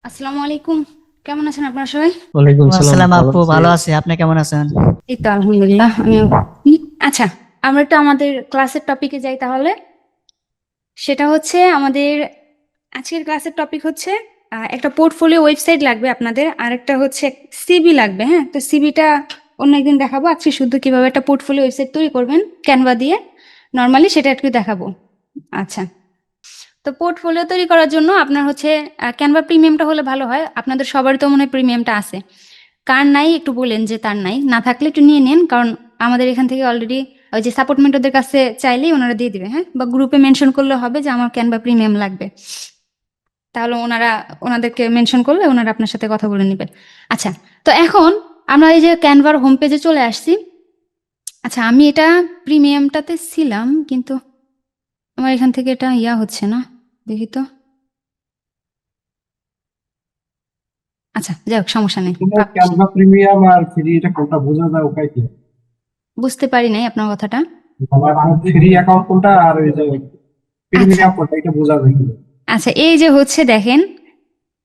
আসসালামু আলাইকুম। কেমন আছেন আপনারা সবাই? ওয়ালাইকুম সালাম, আসসালাম ভালো আপু, আছি। ভালো আছি। আপনি কেমন আছেন? এই তো আলহামদুলিল্লাহ আমিও। আচ্ছা, আমরা একটু আমাদের ক্লাসের টপিকে যাই তাহলে। সেটা হচ্ছে আমাদের আজকের ক্লাসের টপিক হচ্ছে একটা পোর্টফোলিও ওয়েবসাইট লাগবে আপনাদের, আর একটা হচ্ছে সিবি লাগবে। হ্যাঁ, তো সিবিটা অন্য একদিন দেখাবো। আজকে শুধু কিভাবে একটা পোর্টফোলিও ওয়েবসাইট তৈরি করবেন ক্যানভা দিয়ে নর্মালি সেটা একটু দেখাবো। আচ্ছা, তো পোর্টফোলিও তৈরি করার জন্য আপনার হচ্ছে ক্যানভা প্রিমিয়ামটা হলে ভালো হয়। আপনাদের সবারই তো মনে হয় প্রিমিয়ামটা আছে। কার নাই একটু বলেন যে তার নাই, না থাকলে একটু নিয়ে নেন, কারণ আমাদের এখান থেকে অলরেডি ওই যে সাপোর্ট মেন্টরদের কাছে চাইলেই ওনারা দিয়ে দিবে। হ্যাঁ, বা গ্রুপে মেনশন করলে হবে যে আমার ক্যানভা প্রিমিয়াম লাগবে, তাহলে ওনাদেরকে মেনশন করলে ওনারা আপনার সাথে কথা বলে নেবেন। আচ্ছা, তো এখন আমরা এই যে ক্যানভার হোম পেজে চলে আসছি। আচ্ছা, আমি এটা প্রিমিয়ামটাতে ছিলাম, কিন্তু আমার এখান থেকে এটা হচ্ছে না, দেখি তো। আচ্ছা, যাই হোক, সমস্যা নেই। তোমার ক্যানভা প্রিমিয়াম আর ফ্রি এটা কোনটা বোঝা যায় উপায় কি? বুঝতে পারি নাই আপনার কথাটা। আমার ফ্রি অ্যাকাউন্ট কোনটা আর ওই যে আচ্ছা প্রিমিয়াম কোনটা এটা বোঝা যায় কি? আচ্ছা, এই যে হচ্ছে দেখেন,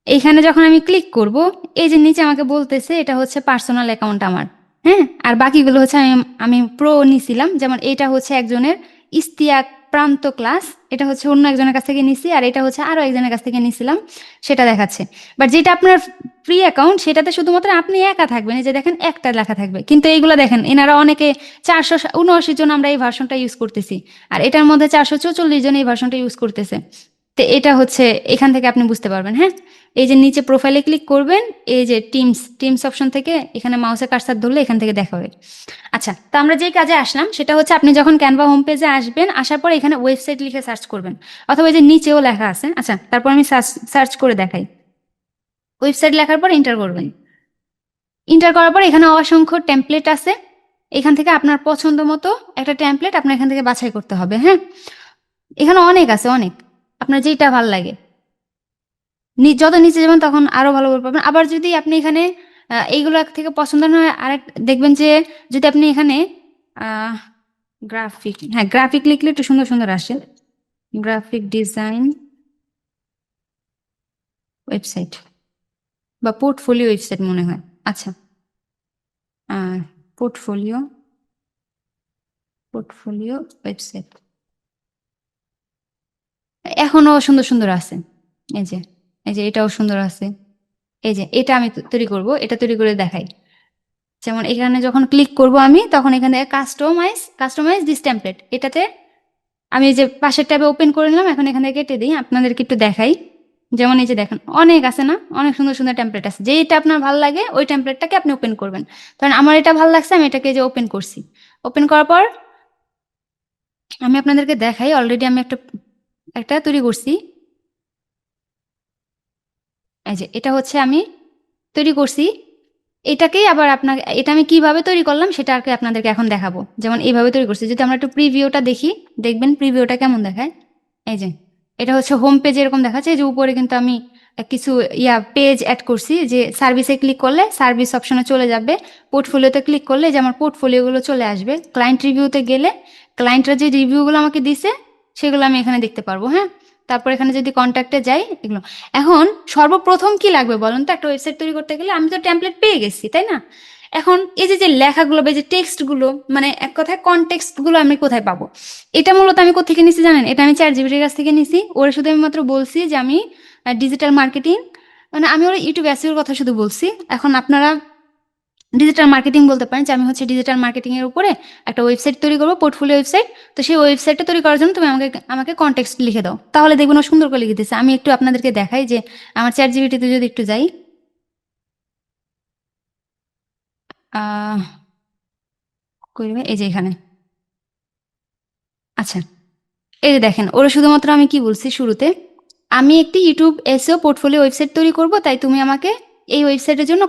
এইখানে যখন আমি ক্লিক করব, এই যে নিচে আমাকে বলতেছে এটা হচ্ছে পার্সোনাল অ্যাকাউন্ট আমার। হ্যাঁ, আর বাকিগুলো হচ্ছে আমি আমি প্রো নিছিলাম। যেমন এটা হচ্ছে একজনের ইস্তিয়াক প্রান্ত ক্লাস, এটা হচ্ছে অন্য একজনের কাছ থেকে নিছি, আর এটা হচ্ছে আরো একজনের কাছ থেকে নিছিলাম, সেটা দেখাচ্ছে। বাট যেটা আপনার ফ্রি অ্যাকাউন্ট সেটাতে শুধুমাত্র আপনি একা থাকবেন, এই যে দেখেন একটা লেখা থাকবে। কিন্তু এইগুলো দেখেন এনারা অনেকে 479 জন আমরা এই ভার্সনটা ইউজ করতেছি, আর এটার মধ্যে 444 জন এই ভার্সনটা ইউজ করতেছে। তো এটা হচ্ছে এখান থেকে আপনি বুঝতে পারবেন। হ্যাঁ, এই যে নিচে প্রোফাইলে ক্লিক করবেন, এই যে টিমস অপশন থেকে এখানে মাউসে কার্সার ধরলে এখান থেকে দেখা হবে। আচ্ছা, তো আমরা যেই কাজে আসলাম সেটা হচ্ছে আপনি যখন ক্যানভা হোম পেজে আসবেন, আসার পর এখানে ওয়েবসাইট লিখে সার্চ করবেন, অথবা এই যে নিচেও লেখা আছে। আচ্ছা, তারপর আমি সার্চ করে দেখাই। ওয়েবসাইট লেখার পর এন্টার করবেন। এন্টার করার পর এখানে অসংখ্য টেমপ্লেট আছে, এখান থেকে আপনার পছন্দ মতো একটা টেমপ্লেট আপনার এখান থেকে বাছাই করতে হবে। হ্যাঁ, এখানে অনেক আছে, অনেক, আপনার যেটা ভাল লাগে। যত নিচে যাবেন তখন আরো ভালো করে পাবেন। আবার যদি আপনি এখানে এইগুলো থেকে পছন্দ না হয়, আরেক দেখবেন যে যদি আপনি এখানে গ্রাফিক, হ্যাঁ গ্রাফিক লিখলে একটু সুন্দর সুন্দর আসে। গ্রাফিক ডিজাইন ওয়েবসাইট বা পোর্টফোলিও ওয়েবসাইট মনে হয়। আচ্ছা, পোর্টফোলিও পোর্টফোলিও ওয়েবসাইট এখনো সুন্দর সুন্দর আছে। এই যে এটাও সুন্দর আছে। এই যে এটা আমি তৈরি করব, এটা তৈরি করে দেখাই। যেমন এখানে যখন ক্লিক করব আমি, তখন এখানে কাস্টমাইজ দিস টেমপ্লেট, এটাতে আমি এই যে পাশের ট্যাবে ওপেন করে নিলাম। এখন এখানে কেটে দিই, আপনাদেরকে একটু দেখাই। যেমন এই যে দেখেন অনেক আছে না, অনেক সুন্দর সুন্দর টেমপ্লেট আছে। যেটা আপনার ভালো লাগে ওই টেমপ্লেটটাকে আপনি ওপেন করবেন। কারণ আমার এটা ভালো লাগছে, আমি এটাকে যে ওপেন করছি। ওপেন করার পর আমি আপনাদেরকে দেখাই, অলরেডি আমি একটা একটা তৈরি করছি। এই যে এটা হচ্ছে আমি তৈরি করছি। এটাকেই আবার এটা আমি কিভাবে তৈরি করলাম সেটা আর কি আপনাদেরকে এখন দেখাবো। যেমন এইভাবে তৈরি করছি। যদি আমরা একটু প্রিভিউটা দেখি, দেখবেন প্রিভিউটা কেমন দেখায়। এই যে এটা হচ্ছে হোম পেজ, এরকম দেখাচ্ছে। এই যে উপরে কিন্তু আমি কিছু পেজ অ্যাড করছি, যে সার্ভিসে ক্লিক করলে সার্ভিস অপশনে চলে যাবে, পোর্টফোলিওতে ক্লিক করলে যে আমার পোর্টফোলিওগুলো চলে আসবে, ক্লায়েন্ট রিভিউতে গেলে ক্লায়েন্টরা যে রিভিউগুলো আমাকে দিছে সেগুলো আমি এখানে দেখতে পারবো। হ্যাঁ, তারপর এখানে যদি কন্ট্যাক্টে যাই, এগুলো। এখন সর্বপ্রথম কি লাগবে বলুন তো, একটা ওয়েবসাইট তৈরি করতে গেলে আমি তো টেমপ্লেট পেয়ে গেছি, তাই না? এখন এই যে লেখাগুলো বা এই যে টেক্সটগুলো, মানে এক কথায় কনটেক্সটগুলো আমি কোথায় পাবো? এটা মূলত আমি কোথেকে নিছি জানেন? এটা আমি চ্যাটজিপিটির কাছ থেকে নিছি। ওরা শুধু আমি মাত্র বলছি যে আমি ডিজিটাল মার্কেটিং, মানে আমি ওরা ইউটিউব এসইওর কথা শুধু বলছি। এখন আপনারা ডিজিটাল মার্কেটিং বলতে পারেন যে আমি হচ্ছে ডিজিটাল মার্কেটিং এর উপরে একটা ওয়েবসাইট তৈরি করবো, পোর্টফোলিও ওয়েবসাইট। তো সেই ওয়েবসাইটটা তৈরি করার জন্য তুমি আমাকে আমাকে কনটেক্সট লিখে দাও, তাহলে দেখবেন ও সুন্দর করে লিখে দিচ্ছে। আমি একটু আপনাদেরকে দেখাই যে আমার চ্যাটজিপিটিতে যদি একটু যাই, আহ করবে এই যে এখানে। আচ্ছা, এই যে দেখেন ওরা শুধুমাত্র আমি কি বলছি শুরুতে, আমি একটি ইউটিউব এসইও পোর্টফোলিও ওয়েবসাইট তৈরি করব, তাই তুমি আমাকে এই ওয়েবসাইটের জন্য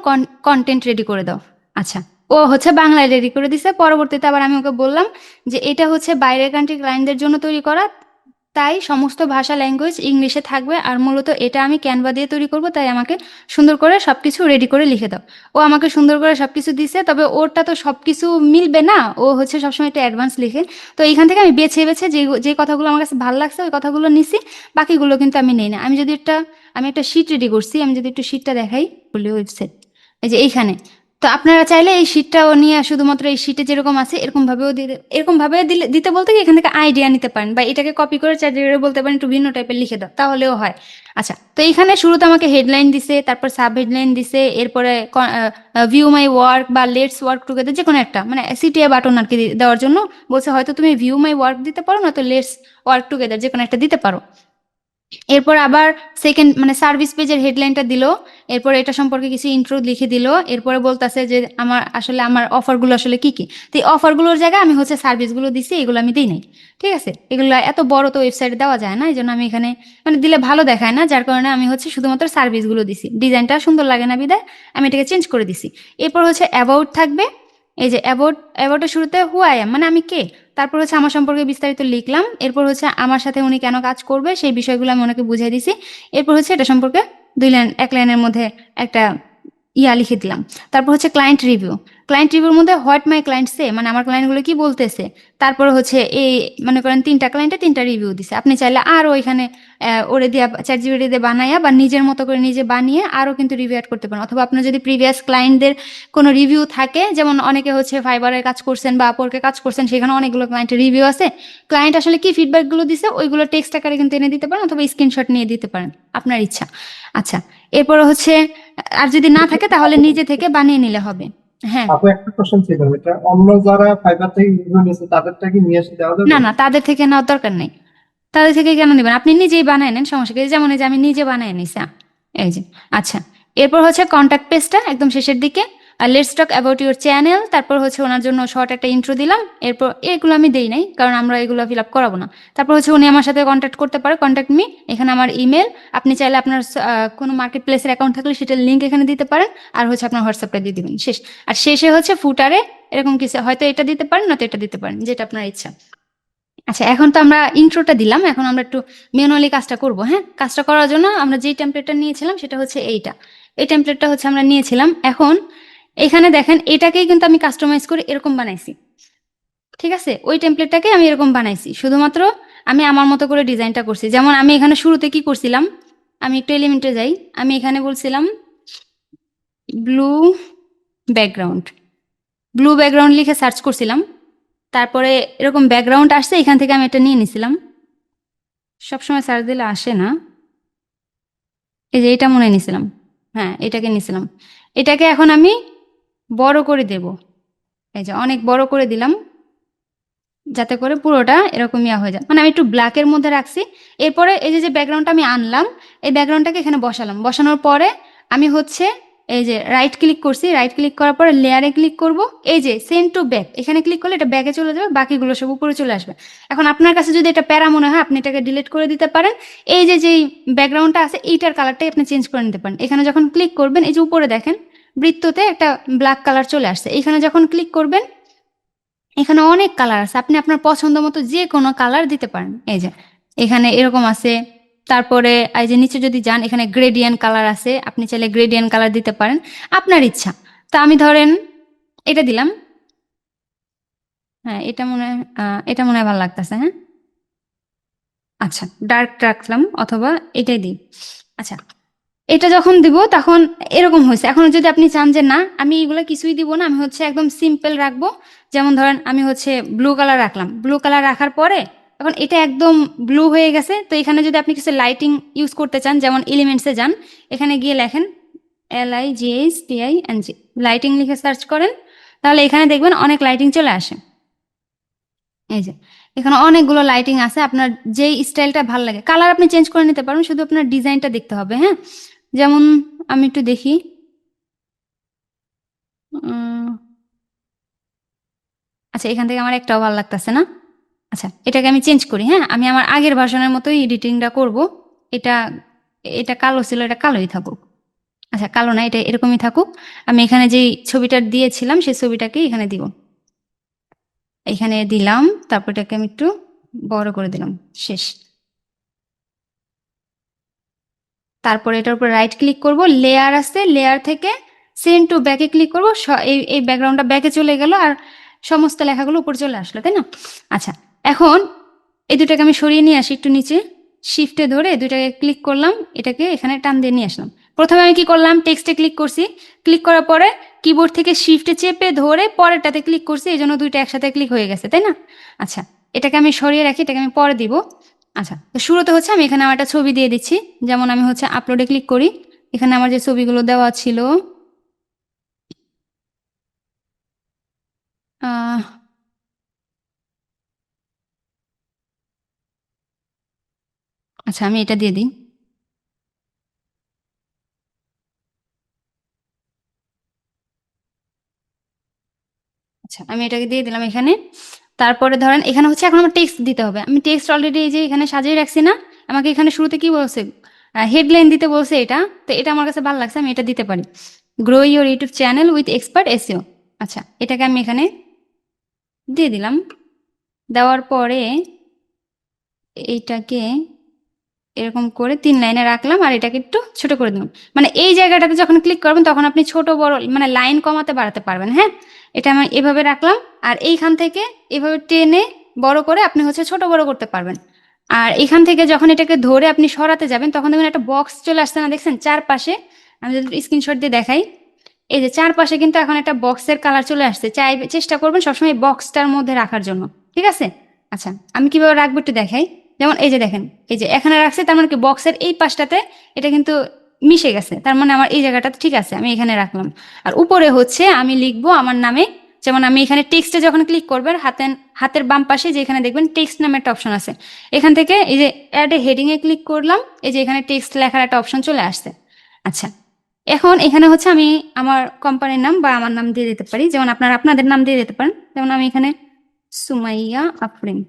কন্টেন্ট রেডি করে দাও। আচ্ছা, ও হচ্ছে বাংলায় রেডি করে দিছে। পরবর্তীতে আবার আমি ওকে বললাম যে এটা হচ্ছে বাইরের কান্ট্রি ক্লায়েন্টদের জন্য তৈরি করা, তাই সমস্ত ভাষা ল্যাঙ্গুয়েজ ইংলিশে থাকবে, আর মূলত এটা আমি ক্যানভা দিয়ে তৈরি করব, তাই আমাকে সুন্দর করে সবকিছু রেডি করে লিখে দাও। ও আমাকে সুন্দর করে সবকিছু দিছে, তবে ওরটা তো সবকিছু মিলবে না, ও হচ্ছে সবসময় একটু অ্যাডভান্স লিখে। তো এইখান থেকে আমি বেছে বেছে যে যে কথাগুলো আমার কাছে ভালো লাগছে ওই কথাগুলো নিছি, বাকিগুলো কিন্তু আমি নেই না। আমি একটা শিট রেডি করছি, আমি যদি একটু শিটটা দেখাই, বলি ওয়েবসাইট, এই যে এইখানে। তো আপনারা চাইলে এই শিটটাও নিয়ে শুধুমাত্র এই শিটে যেরকম আছে এরকম ভাবে দিতে বলতে কি এখান থেকে আইডিয়া নিতে পারেন, বা এটাকে কপি করে চ্যাট বলতে পারেন একটু ভিন্ন টাইপের লিখে দাও, তাহলেও হয়। আচ্ছা, তো এইখানে শুরুতে আমাকে হেডলাইন দিছে, তারপর সাব হেডলাইন দিছে, এরপরে ভিউ মাই ওয়ার্ক বা লেটস ওয়ার্ক টুগেদার, যে কোনো একটা মানে সিটিএ বাটন আর কি দেওয়ার জন্য বলছে। হয়তো তুমি ভিউ মাই ওয়ার্ক দিতে পারো, না তো লেটস ওয়ার্ক টুগেদার, যে কোনো একটা দিতে পারো। এরপর আবার সেকেন্ড মানে সার্ভিস পেজের হেডলাইনটা দিল, এরপর এটা সম্পর্কে কিছু ইন্ট্রো লিখে দিল, এরপরে বলতেছে যে আমার অফারগুলো আসলে কি কি। তো এই অফারগুলোর জায়গায় আমি হচ্ছে সার্ভিসগুলো দিছি, এগুলো আমি দিই নাই। ঠিক আছে, এগুলো এত বড় তো ওয়েবসাইটে দেওয়া যায় না, এই জন্য আমি এখানে মানে দিলে ভালো দেখায় না, যার কারণে আমি হচ্ছে শুধুমাত্র সার্ভিসগুলো দিছি। ডিজাইনটা সুন্দর লাগে না বিদায় আমি এটাকে চেঞ্জ করে দিছি। এরপর হচ্ছে অ্যাবাউট থাকবে, এই যে অ্যাবাউটের শুরুতে হু আই এম মানে আমি কে, তারপর হচ্ছে আমার সম্পর্কে বিস্তারিত লিখলাম, এরপর হচ্ছে আমার সাথে উনি কেন কাজ করবে সেই বিষয়গুলো আমি ওনাকে বুঝিয়ে দিছি। এরপর হচ্ছে এটা সম্পর্কে এক লাইনের মধ্যে একটা লিখে দিলাম। তারপর হচ্ছে ক্লায়েন্ট রিভিউর মধ্যে হোয়াট মাই ক্লায়েন্ট সে, মানে আমার ক্লায়েন্টগুলো কি বলতেছে। তারপরে হচ্ছে এই মনে করেন 3টা ক্লায়েন্টে 3টা রিভিউ দিছে, আপনি চাইলে আরও ওইখানে ওরে দিয়া চ্যাটজিপিটি দিয়ে বানাইয়া বা নিজের মতো করে নিজে বানিয়ে আরও কিন্তু রিভিউ অ্যাড করতে পারেন। অথবা আপনার যদি প্রিভিয়াস ক্লায়েন্টদের কোনো রিভিউ থাকে, যেমন অনেকে হচ্ছে ফাইবারের কাজ করছেন বা আপওয়ার্কে কাজ করছেন, সেখানে অনেকগুলো ক্লায়েন্টের রিভিউ আছে, ক্লায়েন্ট আসলে কি ফিডব্যাকগুলো দিছে ওইগুলো টেক্সট আকারে কিন্তু এনে দিতে পারেন, অথবা স্ক্রিনশট নিয়ে দিতে পারেন, আপনার ইচ্ছা। আচ্ছা, এরপরে হচ্ছে আর যদি না থাকে তাহলে নিজে থেকে বানিয়ে নিলে হবে। হ্যাঁ, আপু একটা কোশ্চেন ছিল, এটা অন্য যারা ফাইবার থেকে রিভিউ নিয়েছে তাদেরটা কি নিয়ে এসে দেওয়া না যাবে? না, তাদের থেকে নেওয়ার দরকার নেই। তাদের থেকে কেন নেবেন, আপনি নিজেই বানায় নেন, সমস্যা কি। যেমন এই যে আমি নিজে বানিয়ে নিছি, এই যে। আচ্ছা, এরপর হচ্ছে কন্ট্যাক্ট পেজটা একদম শেষের দিকে, আর let's talk about your channel, তারপর হচ্ছে ওনার জন্য শর্ট একটা ইন্ট্রো দিলাম। এরপর এগুলো আমি দেই নাই, কারণ আমরা এগুলো ফিল আপ করাবো না। তারপর হচ্ছে উনি আমার সাথে কন্ট্যাক্ট করতে পারে, কন্ট্যাক্ট মি, এখানে আমার ইমেল, আপনি চাইলে আপনার কোনো মার্কেট প্লেসের অ্যাকাউন্ট থাকলে সেটার লিঙ্ক এখানে দিতে পারেন, আর হচ্ছে আপনার হোয়াটসঅ্যাপটা দিয়ে দিবেন, শেষ। আর শেষে হচ্ছে ফুটারে এরকম কিছু, হয়তো এটা দিতে পারেন, নয়তো এটা দিতে পারেন, যেটা আপনার ইচ্ছা। আচ্ছা, এখন তো আমরা ইন্ট্রোটা দিলাম, এখন আমরা একটু ম্যানুয়ালি কাজটা করব। হ্যাঁ, কাজটা করার জন্য আমরা যেই টেমপ্লেটটা নিয়েছিলাম সেটা হচ্ছে এই টেমপ্লেটটা হচ্ছে আমরা নিয়েছিলাম। এখন এখানে দেখেন, এটাকেই কিন্তু আমি কাস্টমাইজ করে এরকম বানাইছি। ঠিক আছে, ওই টেমপ্লেটটাকে আমি এরকম বানাইছি, শুধুমাত্র আমি আমার মতো করে ডিজাইনটা করছি। যেমন আমি এখানে শুরুতে কি করছিলাম, আমি একটু এলিমেন্টে যাই, আমি এখানে বলছিলাম ব্লু ব্যাকগ্রাউন্ড, ব্লু ব্যাকগ্রাউন্ড লিখে সার্চ করছিলাম, তারপরে এরকম ব্যাকগ্রাউন্ড আসছে, এখান থেকে আমি এটা নিয়ে নিছিলাম। সবসময় সার্চ দিলে আসে না, এই যে এটা মনে নিছিলাম, হ্যাঁ এটাকে নিছিলাম। এটাকে এখন আমি বড় করে দেব, এই যে অনেক বড় করে দিলাম, যাতে করে পুরোটা এরকম হয়ে যায়। মানে আমি একটু ব্ল্যাকের মধ্যে রাখছি। এরপরে এই যে ব্যাকগ্রাউন্ডটা আমি আনলাম, এই ব্যাকগ্রাউন্ডটাকে এখানে বসালাম, বসানোর পরে আমি হচ্ছে এই যে রাইট ক্লিক করছি, রাইট ক্লিক করার পরে লেয়ারে ক্লিক করব, এই যে সেন্ড টু ব্যাক, এখানে ক্লিক করলে এটা ব্যাকে চলে যাবে, বাকিগুলো সব উপরে চলে আসবে। এখন আপনার কাছে যদি এটা প্যারা মনে হয়, আপনি এটাকে ডিলিট করে দিতে পারেন। এই যে যেই ব্যাকগ্রাউন্ডটা আছে এইটার কালারটাই আপনি চেঞ্জ করে নিতে পারেন। এখানে যখন ক্লিক করবেন, এই যে উপরে দেখেন বৃত্ততে একটা ব্ল্যাক কালার চলে আসছে, এখানে যখন ক্লিক করবেন এখানে অনেক কালার আছে, আপনি আপনার পছন্দ মতো যে কোনো কালার দিতে পারেন। এই যে এখানে এরকম আছে, তারপরে এই যে নিচে যদি যান এখানে গ্রেডিয়েন্ট কালার আছে, আপনি চাইলে গ্রেডিয়েন্ট কালার দিতে পারেন, আপনার ইচ্ছা। তা আমি ধরেন এটা দিলাম, হ্যাঁ এটা মনে হয় ভালো লাগতেছে। হ্যাঁ, আচ্ছা ডার্ক রাখলাম, অথবা এটাই দিই। আচ্ছা, এটা যখন দিব তখন এরকম হয়েছে। এখন যদি আপনি চান যে না আমি এগুলো কিছুই দিব না, আমি হচ্ছে একদম সিম্পল রাখবো, যেমন ধরেন আমি হচ্ছে ব্লু কালার রাখলাম, ব্লু কালার রাখার পরে এখন এটা একদম ব্লু হয়ে গেছে। তো এখানে যদি আপনি কিছু লাইটিং ইউজ করতে চান, যেমন এলিমেন্টসে যান, এখানে গিয়ে লেখেন LIGHTING, লাইটিং লিখে সার্চ করেন, তাহলে এখানে দেখবেন অনেক লাইটিং চলে আসে। এই যে এখানে অনেকগুলো লাইটিং আছে, আপনার যেই স্টাইলটা ভালো লাগে কালার আপনি চেঞ্জ করে নিতে পারবেন, শুধু আপনার ডিজাইনটা দেখতে হবে। হ্যাঁ, যেমন আমি একটু দেখি, আচ্ছা এখান থেকে আমার একটাও ভালো লাগতেছে না। আচ্ছা, এটাকে আমি চেঞ্জ করি। হ্যাঁ, আমি আমার আগের ভার্সনের মতোই এডিটিংটা করব। এটা এটা কালো ছিল, এটা কালোই থাকুক। আচ্ছা কালো না, এটা এরকমই থাকুক। আমি এখানে যেই ছবিটা দিয়েছিলাম সেই ছবিটাকে এখানে দিব, এখানে দিলাম, তারপর এটাকে আমি একটু বড় করে দিলাম, শেষ। তারপরে এটার উপর রাইট ক্লিক করব, লেয়ার আছে, লেয়ার থেকে সেন্ড টু ব্যাকে ক্লিক করব, এই ব্যাকগ্রাউন্ডটা ব্যাকে চলে গেল আর সমস্ত লেখাগুলো উপরে চলে আসলো, তাই না? আচ্ছা, এখন এই দুটাকে আমি সরিয়ে নিয়ে আসি একটু নিচে, শিফটে ধরে দুইটাকে ক্লিক করলাম, এটাকে এখানে টান দিয়ে নিয়ে আসলাম। প্রথমে আমি কি করলাম, টেক্সটে ক্লিক করছি, ক্লিক করার পরে কিবোর্ড থেকে শিফটে চেপে ধরে পরেরটাতে ক্লিক করছি, এই জন্য দুইটা একসাথে ক্লিক হয়ে গেছে, তাই না? আচ্ছা, এটাকে আমি সরিয়ে রাখি, এটাকে আমি পরে দিব। আচ্ছা, তো শুরুতে হচ্ছে আমি এখানে আমার একটা ছবি দিয়ে দিচ্ছি, যেমন আমি হচ্ছে আপলোডে ক্লিক করি, এখানে আমার যে ছবিগুলো দেওয়া ছিল, আহ আচ্ছা আমি এটা দিয়ে দিই। আচ্ছা, আমি এটাকে দিয়ে দিলাম এখানে। তারপরে ধরেন এখানে হচ্ছে এখন আমার টেক্সট দিতে হবে, আমি টেক্সট অলরেডি এই যে এখানে সাজিয়ে রাখছি না, আমাকে এখানে শুরুতে কি বলছে, হেডলাইন দিতে বলছে, এটা তো এটা আমার কাছে ভালো লাগছে, আমি এটা দিতে পারি, grow your YouTube channel with expert SEO. আচ্ছা, এটাকে আমি এখানে দিয়ে দিলাম। দেওয়ার পরে এইটাকে এরকম করে 3 লাইনে রাখলাম আর এটাকে একটু ছোট করে দিলাম, মানে এই জায়গাটাতে যখন ক্লিক করবেন তখন আপনি ছোট বড় মানে লাইন কমাতে বাড়াতে পারবেন। হ্যাঁ, এটা আমি এভাবে রাখলাম, আর এইখান থেকে এভাবে টেনে বড় করে আপনি হচ্ছে ছোট বড় করতে পারবেন। আর এখান থেকে যখন এটাকে ধরে আপনি সরাতে যাবেন তখন দেখবেন একটা বক্স চলে আসছে না, দেখছেন চারপাশে? আমি যদি স্ক্রিনশট দিয়ে দেখাই, এই যে চারপাশে কিন্তু এখন একটা বক্সের কালার চলে আসছে, চেষ্টা করবেন সবসময় বক্সটার মধ্যে রাখার জন্য, ঠিক আছে? আচ্ছা, আমি কিভাবে রাখবো একটু দেখাই। যেমন এই যে দেখেন, এই যে এখানে রাখছে, তার মানে কি বক্সের এই পাশটাতে এটা কিন্তু মিশে গেছে, তার মানে আমার এই জায়গাটা ঠিক আছে, আমি এখানে রাখলাম। আর উপরে হচ্ছে আমি লিখবো আমার নামে, যেমন আমি এখানে টেক্সটে যখন ক্লিক করবেন হাতের বাম পাশে যে এখানে দেখবেন টেক্সট নামে একটা অপশন আছে, এখান থেকে এই যে অ্যাড এ হেডিং এ ক্লিক করলাম, এই যে এখানে টেক্সট লেখার একটা অপশন চলে আসছে। আচ্ছা, এখন এখানে হচ্ছে আমি আমার কোম্পানির নাম বা আমার নাম দিয়ে দিতে পারি, যেমন আপনারা আপনাদের নাম দিয়ে দিতে পারেন, যেমন আমি এখানে সুমাইয়া আফরিন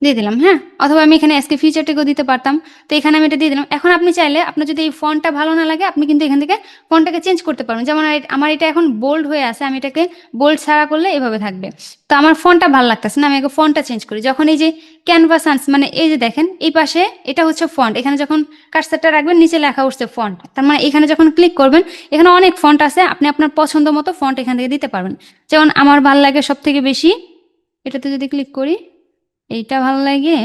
দিয়ে দিলাম। হ্যাঁ, অথবা আমি এখানে এসকে ফিচারটিকেও দিতে পারতাম, তো এখানে আমি এটা দিয়ে দিলাম। এখন আপনি চাইলে আপনার যদি এই ফন্টটা ভালো না লাগে আপনি কিন্তু এখান থেকে ফন্টটাকে চেঞ্জ করতে পারবেন, যেমন আমার এটা এখন বোল্ড হয়ে আছে, আমি এটাকে বোল্ড ছাড়া করলে এভাবে থাকবে। তো আমার ফন্টটা ভালো লাগতেছে না, আমি আগে ফন্টটা চেঞ্জ করি। যখন এই যে ক্যানভাস আনস মানে এই যে দেখেন এই পাশে এটা হচ্ছে ফন্ট, এখানে যখন কার্সারটা রাখবেন নিচে লেখা উঠছে ফন্ট, তার মানে এখানে যখন ক্লিক করবেন এখানে অনেক ফন্ট আছে, আপনি আপনার পছন্দ মতো ফন্ট এখান থেকে দিতে পারবেন। যেমন আমার ভালো লাগে সব থেকে বেশি, এটাতে যদি ক্লিক করি এইটা ভালো লাগে।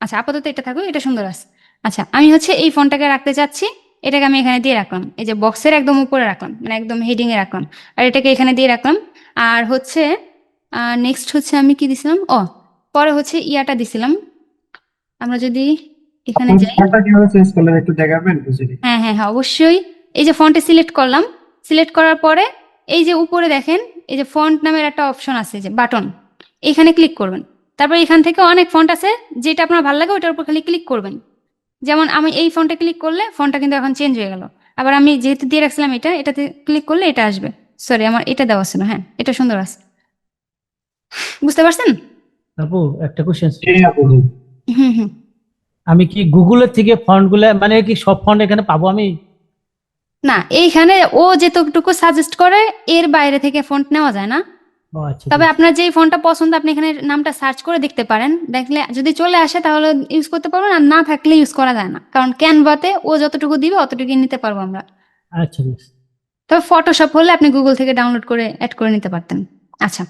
আচ্ছা, আপাতত এটা থাকুক, এটা সুন্দর আছে। আচ্ছা, আমি হচ্ছে এই ফোনটাকে রাখতে চাচ্ছি, এটাকে আমি এখানে দিয়ে রাখলাম, এই যে বক্সের একদম উপরে রাখলাম, মানে একদম হেডিং এ রাখলাম, আর এটাকে এখানে দিয়ে রাখলাম। আর হচ্ছে নেক্সট হচ্ছে আমি কি দিছিলাম, পরে হচ্ছে ইয়াটা দিছিলাম, আমরা যদি এখানে আপনি যাই। ফন্টটা কিভাবে চেঞ্জ করলেন একটু দেখাবেন বুঝিনি। হ্যাঁ হ্যাঁ হ্যাঁ, অবশ্যই। এই যে ফন্টে সিলেক্ট করলাম, সিলেক্ট করার পরে এই যে উপরে দেখেন এই যে ফন্ট নামের একটা অপশন আছে, যে বাটন, এখানে ক্লিক করবেন। তারপর এখান থেকে অনেক ফন্ট আছে, যেটা আপনার ভালো লাগে ওটার উপর খালি ক্লিক করবেন। যেমন আমি এই ফন্টে ক্লিক করলে ফন্টটা কিন্তু এখন চেঞ্জ হয়ে গেল। আবার আমি যেহেতু দিয়ে রাখছিলাম এটাতে ক্লিক করলে এটা আসবে। সরি, আমার এটা দেওয়া ছিল, হ্যাঁ এটা সুন্দর আছে, বুঝতে পারছেন? আপু একটা কোশ্চেন, এই আপু জি। হুম হুম। আমি কি গুগলের থেকে ফন্ট গুলা মানে কি সব ফন্ট এখানে পাবো আমি? না, এইখানে ও যেতটুকু সাজেস্ট করে এর বাইরে থেকে ফন্ট নেওয়া যায় না। ও আচ্ছা, তবে ঠিক আছে। আপনার যেই ফোনটা পছন্দ আপনি এখানে নামটা সার্চ করে দেখতে পারেন, দেখলে যদি চলে আসে তাহলে ইউজ করতে পারবেন, আর না থাকলে ইউজ করা যায় না, কারণ ক্যানভাতে ও যতটুকু দিবে অতটুকুই নিতে পারবো আমরা। আচ্ছা, ঠিক আছে। তবে ফটোশপ হলে আপনি গুগল থেকে ডাউনলোড করে অ্যাড করে নিতে পারতেন। আচ্ছা,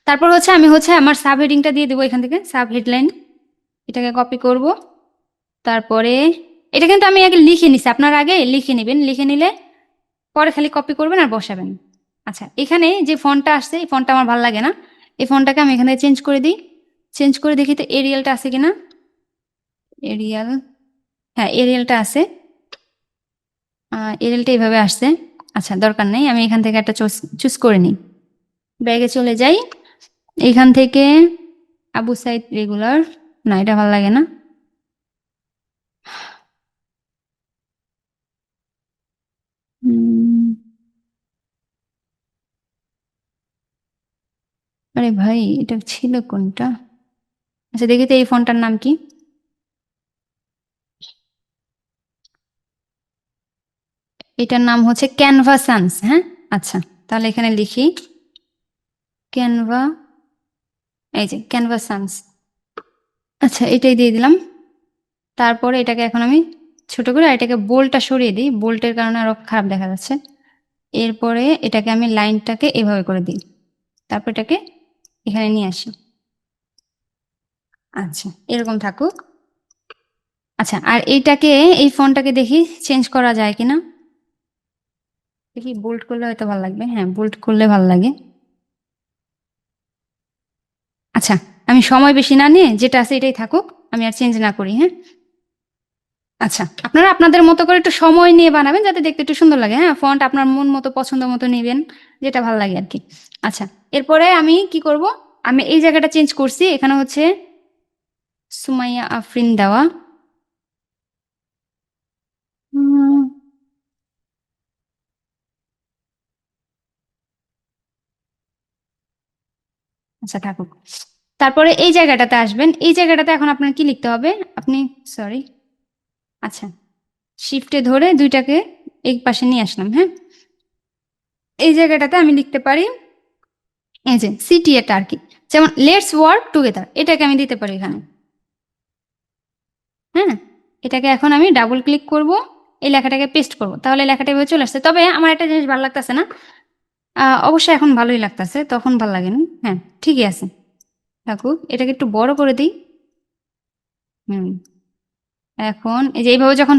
তারপর হচ্ছে আমি হচ্ছে আমার সাব হেডিংটা দিয়ে দেবো, এখান থেকে সাব হেডলাইন, এটাকে কপি করব। তারপরে এটা কিন্তু আমি আগে লিখে নিছি, আপনার আগে লিখে নেবেন, লিখে নিলে পরে খালি কপি করবেন আর বসাবেন। আচ্ছা, এখানে যে ফন্টটা আসছে এই ফন্টটা আমার ভালো লাগে না, এই ফন্টটাকে আমি এখানে চেঞ্জ করে দিই। চেঞ্জ করে দেখি তো এরিয়ালটা আছে কিনা। এরিয়াল, হ্যাঁ এরিয়ালটা আছে, এরিয়ালটা এইভাবে আসছে। আচ্ছা, দরকার নেই, আমি এখান থেকে একটা চুজ করে নিই, ব্যাগে চলে যাই, এখান থেকে আবু সাইদ রেগুলার, না এটা ভালো লাগে না। উম, আরে ভাই এটা ছিল কোনটা? আচ্ছা দেখি তো এই ফোনটার নাম কি। এটার নাম হচ্ছে ক্যানভা সানস। হ্যাঁ, আচ্ছা, তাহলে এখানে লিখি ক্যানভা, এই যে ক্যানভা সানস। আচ্ছা, এটাই দিয়ে দিলাম। তারপরে এটাকে এখন আমি ছোট করে আর এটাকে বোল্ডটা সরিয়ে দিই, বোল্টের কারণে আরো খারাপ দেখা যাচ্ছে। এরপরে এটাকে আমি লাইনটাকে এভাবে করে দিই, তারপর এটাকে এখানে নিয়ে আসি। আচ্ছা, এরকম থাকুক। আচ্ছা, আর এইটাকে, এই ফন্টটাকে দেখি চেঞ্জ করা যায় কিনা, দেখি। বোল্ড করলে হয়তো ভালো লাগবে, হ্যাঁ বোল্ড করলে ভালো লাগে। আচ্ছা, আমি সময় বেশি না নিয়ে যেটা আছে এটাই থাকুক, আমি আর চেঞ্জ না করি, হ্যাঁ। আচ্ছা, আপনারা আপনাদের মতো করে একটু সময় নিয়ে বানাবেন যাতে দেখতে একটু সুন্দর লাগে, হ্যাঁ। ফন্ট আপনার মন মতো পছন্দ মতো নেবেন, যেটা ভালো লাগে আর কি। আচ্ছা, এরপরে আমি কি করব, আমি এই জায়গাটা চেঞ্জ করছি, এখানে হচ্ছে সুমাইয়া আফরিন দেওয়া। উম, আচ্ছা থাকুক। তারপরে এই জায়গাটাতে আসবেন, এই জায়গাটাতে এখন আপনার কি লিখতে হবে, আপনি, সরি, আচ্ছা, শিফটে ধরে দুইটাকে এই পাশে নিয়ে আসলাম, হ্যাঁ। এই জায়গাটাতে আমি লিখতে পারি এই যে সিটি, এটা আর কি, যেমন লেটস ওয়ার্ক টুগেদার, এটাকে আমি দিতে পারি এখানে, হ্যাঁ। এটাকে এখন আমি ডাবল ক্লিক করব, এই লেখাটাকে পেস্ট করব, তাহলে লেখাটা এভাবে চলে আসছে। তবে আমার একটা জিনিস ভালো লাগতেছে না, অবশ্যই এখন ভালোই লাগতেছে, তখন ভালো লাগেনি, হ্যাঁ ঠিকই আছে, থাকুক। এটাকে একটু বড় করে দিই। হুম, এখন এই যে এইভাবে যখন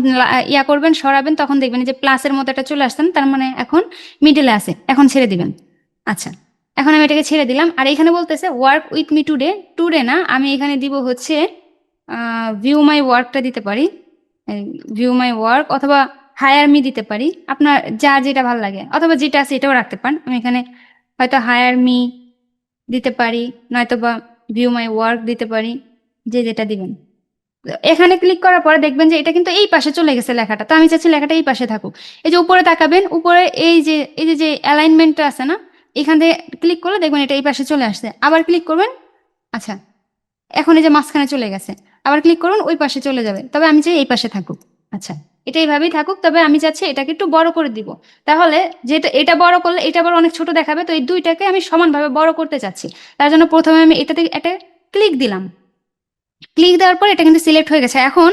ইয়া করবেন, সরাবেন, তখন দেখবেন এই যে প্লাসের মতো একটা চলে আসছেন, তার মানে এখন মিডলে আছে, এখন ছেড়ে দিবেন। আচ্ছা, এখন আমি এটাকে ছেড়ে দিলাম। আর এখানে বলতেছে work with me today, today না, আমি এখানে দিব হচ্ছে ভিউ মাই ওয়ার্কটা দিতে পারি, ভিউ মাই ওয়ার্ক, অথবা হায়ার মি দিতে পারি, আপনার যা যেটা ভালো লাগে, অথবা যেটা আছে এটাও রাখতে পারেন। আমি এখানে হয়তো হায়ার মি দিতে পারি, নয়তো বা ভিউ মাই ওয়ার্ক দিতে পারি, যে যেটা দিবেন। এখানে ক্লিক করার পরে দেখবেন যে এটা কিন্তু এই পাশে চলে গেছে লেখাটা, তো আমি চাচ্ছি লেখাটা এই পাশে থাকুক। এই যে উপরে তাকাবেন, উপরে এই যে অ্যালাইনমেন্টটা আছে না, এখান থেকে ক্লিক করলে দেখবেন এটা এই পাশে চলে আসছে। আবার ক্লিক করবেন, আচ্ছা, এখন এই যে মাঝখানে চলে গেছে, আবার ক্লিক করুন, ওই পাশে চলে যাবে। তবে আমি চাই এই পাশে থাকুক। আচ্ছা, এটা এইভাবেই থাকুক, তবে আমি চাচ্ছি এটাকে একটু বড় করে দিব। তাহলে যেটা, এটা বড় করলে এটা আবার অনেক ছোট দেখাবে, তো এই দুইটাকে আমি সমানভাবে বড় করতে চাচ্ছি। তার জন্য প্রথমে আমি এটাতে একটা ক্লিক দিলাম, ক্লিক দেওয়ার পর এটা কিন্তু সিলেক্ট হয়ে গেছে। এখন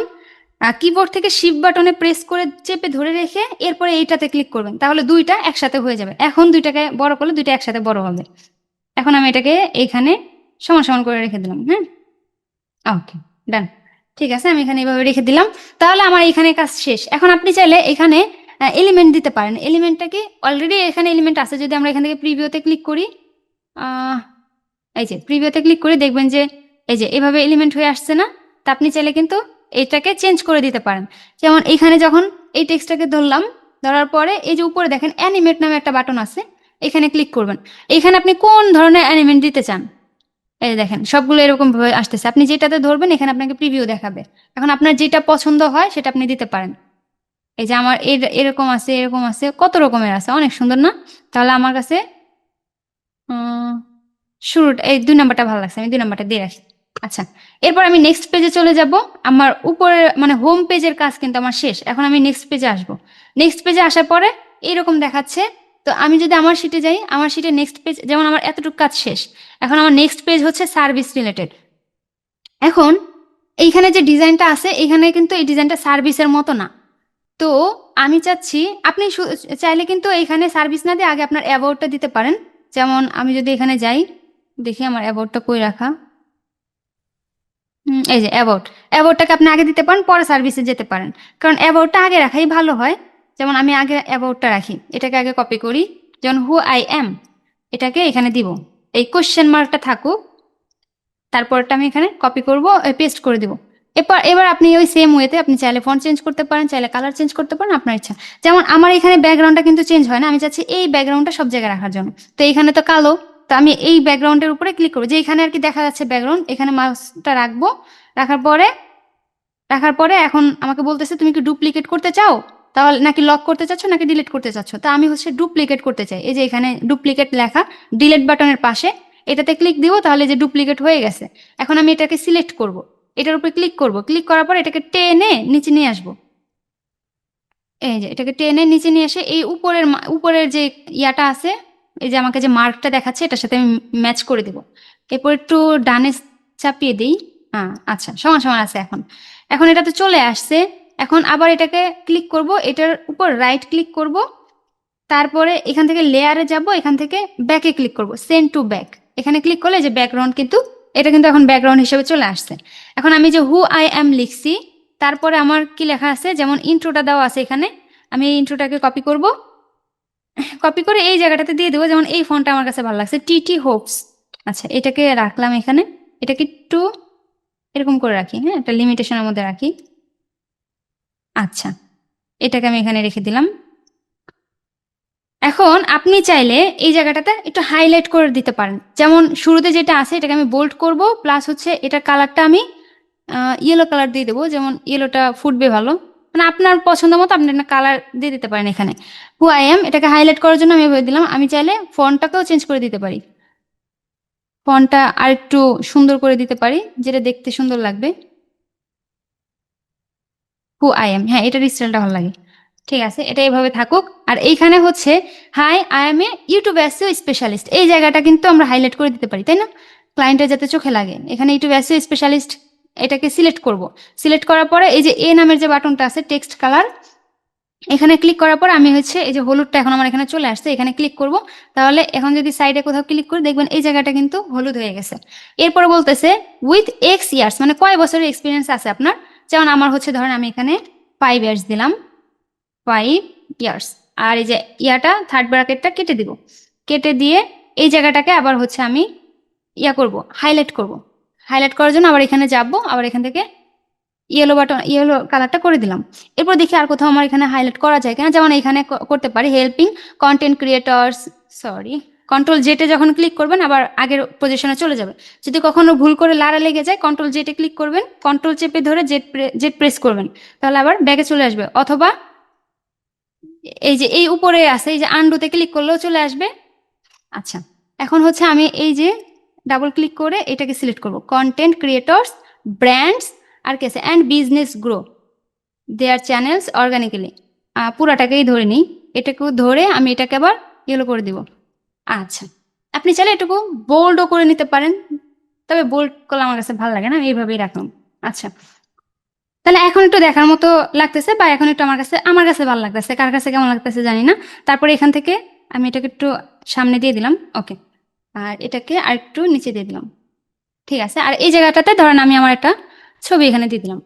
কিবোর্ড থেকে শিফট বাটনে প্রেস করে চেপে ধরে রেখে এরপরে এইটাতে ক্লিক করবেন, তাহলে দুইটা একসাথে হয়ে যাবে। এখন দুইটাকে বড় করলে দুইটা একসাথে বড় হবে। এখন আমি এটাকে এইখানে সমান সমান করে রেখে দিলাম, হ্যাঁ, ওকে, ডান, ঠিক আছে। আমি এখানে এইভাবে রেখে দিলাম, তাহলে আমার এখানে কাজ শেষ। এখন আপনি চাইলে এখানে এলিমেন্ট দিতে পারেন। এলিমেন্টটাকে অলরেডি এখানে এলিমেন্ট আছে, যদি আমরা এখান থেকে প্রিভিউতে ক্লিক করি, এই যে প্রিভিউতে ক্লিক করে দেখবেন যে এই যে এভাবে এলিমেন্ট হয়ে আসছে না। তা আপনি চাইলে কিন্তু এটাকে চেঞ্জ করে দিতে পারেন। যেমন এখানে যখন এই টেক্সটটাকে ধরলাম, ধরার পরে এই যে উপরে দেখেন অ্যানিমেট নামে একটা বাটন আছে, এখানে ক্লিক করবেন। এখানে আপনি কোন ধরনের অ্যানিমেট দিতে চান, এই দেখেন সবগুলো এরকম ভাবে আসতেছে। আপনি যেটাতে ধরবেন এখানে আপনাকে প্রিভিউ দেখাবে। এখন আপনার যেটা পছন্দ হয় সেটা আপনি দিতে পারেন। এই যে আমার এরকম আছে, এরকম আছে, কত রকমের আছে, অনেক সুন্দর না? তাহলে আমার কাছে শুরুটা, এই 2 নাম্বারটা ভালো লাগছে, আমি 2 নাম্বারটা দিয়ে রাখি। আচ্ছা, এরপর আমি নেক্সট পেজে চলে যাব। আমার উপরে মানে হোম পেজের কাজ কিন্তু আমার শেষ। এখন আমি নেক্সট পেজে আসব। নেক্সট পেজে আসার পরে এইরকম দেখাচ্ছে। তো আমি যদি আমার শিটে যাই, আমার শিটে নেক্সট পেজ, যেমন আমার এতটুকু কাজ শেষ। এখন আমার নেক্সট পেজ হচ্ছে সার্ভিস রিলেটেড। এখন এইখানে যে ডিজাইনটা আছে, এখানে কিন্তু এই ডিজাইনটা সার্ভিসের মতো না। তো আমি চাচ্ছি আপনি চাইলে কিন্তু এখানে সার্ভিস না দিয়ে আগে আপনার অ্যাবাউটটা দিতে পারেন। যেমন আমি যদি এখানে যাই, দেখি আমার অ্যাবাউটটা কই রাখা, এই যে অ্যাবাউটটাকে আপনি আগে দিতে পারেন, পরে সার্ভিসে যেতে পারেন, কারণ অ্যাবাউটটা আগে রাখাই ভালো হয়। যেমন আমি আগে অ্যাবাউটটা রাখি, এটাকে আগে কপি করি, যেমন হু আই এম, এটাকে এখানে দিব, এই কোশ্চেন মার্কটা থাকুক, তারপরটা আমি এখানে কপি করব, পেস্ট করে দিব। এবার আপনি ওই সেম ওয়েতে আপনি চাইলে ফন্ট চেঞ্জ করতে পারেন, চাইলে কালার চেঞ্জ করতে পারেন, আপনার ইচ্ছা। যেমন আমার এখানে ব্যাকগ্রাউন্ডটা কিন্তু চেঞ্জ হয় না, আমি চাচ্ছি এই ব্যাকগ্রাউন্ডটা সব জায়গায় রাখার জন্য। তো এখানে তো কালো, তো আমি এই ব্যাকগ্রাউন্ডের উপরে ক্লিক করবো, যে এখানে আর কি দেখা যাচ্ছে ব্যাকগ্রাউন্ড, এখানে মাউসটা রাখবো। রাখার পরে এখন আমাকে বলতেছে তুমি কি ডুপ্লিকেট করতে চাও, তাহলে নাকি লক করতে চাচ্ছ, নাকি ডিলিট করতে চাচ্ছ। তা আমি হচ্ছে ডুপ্লিকেট করতে চাই। এই যে এখানে ডুপ্লিকেট লেখা, ডিলিট বাটনের পাশে এটাতে ক্লিক দিব, তাহলে যে ডুপ্লিকেট হয়ে গেছে। এখন আমি এটাকে সিলেক্ট করব, এটার উপরে ক্লিক করব, ক্লিক করার পর এটাকে টেনে নিচে নিয়ে আসবো। এই যে এটাকে টেনে নিচে নিয়ে এসে এই উপরের যে ইয়াটা আছে, এই যে আমাকে যে মার্কটা দেখাচ্ছে এটার সাথে আমি ম্যাচ করে দেব। এরপর একটু ডানে চাপিয়ে দিই, আচ্ছা সমান সমান আছে এখন। এখন এটা তো চলে আসছে। এখন আবার এটাকে ক্লিক করব, এটার উপর রাইট ক্লিক করব, তারপরে এখান থেকে লেয়ারে যাব, এখান থেকে ব্যাকে ক্লিক করব, সেন্ড টু ব্যাক। এখানে ক্লিক করলে যে ব্যাকগ্রাউন্ড কিন্তু এটা কিন্তু এখন ব্যাকগ্রাউন্ড হিসেবে চলে আসছে। এখন আমি যে হু আই অ্যাম লিখছি, তারপরে আমার কি লেখা আছে, যেমন ইন্ট্রোটা দেওয়া আছে এখানে, আমি এই ইন্ট্রোটাকে কপি করব, কপি করে এই জায়গাটাতে দিয়ে দেবো। যেমন এই ফন্টটা আমার কাছে ভালো লাগছে, টিটি হোপস। আচ্ছা, এটাকে রাখলাম এখানে, এটাকে একটু এরকম করে রাখি, হ্যাঁ, একটা লিমিটেশনের মধ্যে রাখি। আচ্ছা, এটাকে আমি এখানে রেখে দিলাম। এখন আপনি চাইলে এই জায়গাটাতে একটু হাইলাইট করে দিতে পারেন। যেমন শুরুতে যেটা আছে এটাকে আমি বোল্ড করব, প্লাস হচ্ছে এটার কালারটা আমি ইয়েলো কালার দিয়ে দেবো, যেমন ইয়েলোটা ফুটবে ভালো। মানে আপনার পছন্দ মতো আপনি একটা কালার দিয়ে দিতে পারেন। এখানে হু আই এম এটাকে হাইলাইট করার জন্য আমি এভাবে দিলাম। আমি চাইলে ফন্টটাকেও চেঞ্জ করে দিতে পারি, ফন্টটা আর একটু সুন্দর করে দিতে পারি, যেটা দেখতে সুন্দর লাগবে। হু আই এম, হ্যাঁ, এটার স্টাইলটা ভালো লাগে। ঠিক আছে, এটা এইভাবে থাকুক। আর এইখানে হচ্ছে hi I M A YouTube SEO specialist, এই জায়গাটা কিন্তু আমরা হাইলাইট করে দিতে পারি, তাই না? ক্লায়েন্টের যাতে চোখে লাগে। এখানে ইউটিউব এসইও স্পেশালিস্ট এটাকে সিলেক্ট করব। সিলেক্ট করার পরে এই যে এ নামের যে বাটনটা আছে টেক্সট কালার, এখানে ক্লিক করার পর আমি হচ্ছে এই যে হলুদটা এখন আমার এখানে চলে আসছে, এখানে ক্লিক করব। তাহলে এখন যদি সাইডে কোথাও ক্লিক করে দেখবেন এই জায়গাটা কিন্তু হলুদ হয়ে গেছে। এরপরে বলতেছে উইথ এক্স ইয়ার্স, মানে কয় বছরের এক্সপিরিয়েন্স আছে আপনার। যেমন আমার হচ্ছে ধরেন আমি এখানে 5 ইয়ার্স দিলাম, 5 ইয়ার্স। আর এই যে ইয়াটা থার্ড ব্র্যাকেটটা কেটে দিব, কেটে দিয়ে এই জায়গাটাকে আবার হচ্ছে আমি ইয়া করব, হাইলাইট করব। হাইলাইট করার জন্য আবার এখানে যাব, আবার এখান থেকে ইয়েলো বাটন ইয়েলো কালারটা করে দিলাম। এরপর দেখি আর কোথাও আমার এখানে হাইলাইট করা যায় কিনা। যেমন এখানে করতে পারি helping content creators, sorry, control জেটে যখন ক্লিক করবেন আবার আগের পজিশনে চলে যাবে। যদি কখনো ভুল করে লাড়া লেগে যায় কন্ট্রোল জেটে ক্লিক করবেন, কন্ট্রোল চেপে ধরে জেট প্রেস করবেন, তাহলে আবার ব্যাকে চলে আসবে। অথবা এই যে এই উপরে আছে এই যে আন্ডুতে ক্লিক করলেও চলে আসবে। আচ্ছা, এখন হচ্ছে আমি এই যে ডাবল ক্লিক করে এটাকে সিলেক্ট করব, কন্টেন্ট ক্রিয়েটর্স, ব্র্যান্ডস, আর কি আছে, and business grow their channels organically. পুরাটাকেই ধরে নিই, এটাকেও ধরে আমি এটাকে আবার ইয়েলো করে দিব। আচ্ছা, আপনি চাইলে এটুকু বোল্ডও করে নিতে পারেন, তবে বোল্ড করলে আমার কাছে ভালো লাগে না, আমি এইভাবেই রাখলাম। আচ্ছা, তাহলে এখন একটু দেখার মতো লাগতেছে, বা এখন একটু আমার কাছে ভালো লাগতেছে, কার কাছে কেমন লাগতেছে জানি না। তারপরে এখান থেকে আমি এটাকে একটু সামনে দিয়ে দিলাম, ওকে, আর এটাকে আর একটু নিচে দিয়ে দিলাম। ঠিক আছে, আর এই জায়গাটাতে ধরেন আমি আমার একটা ছবি এখানে দিয়ে দিলাম।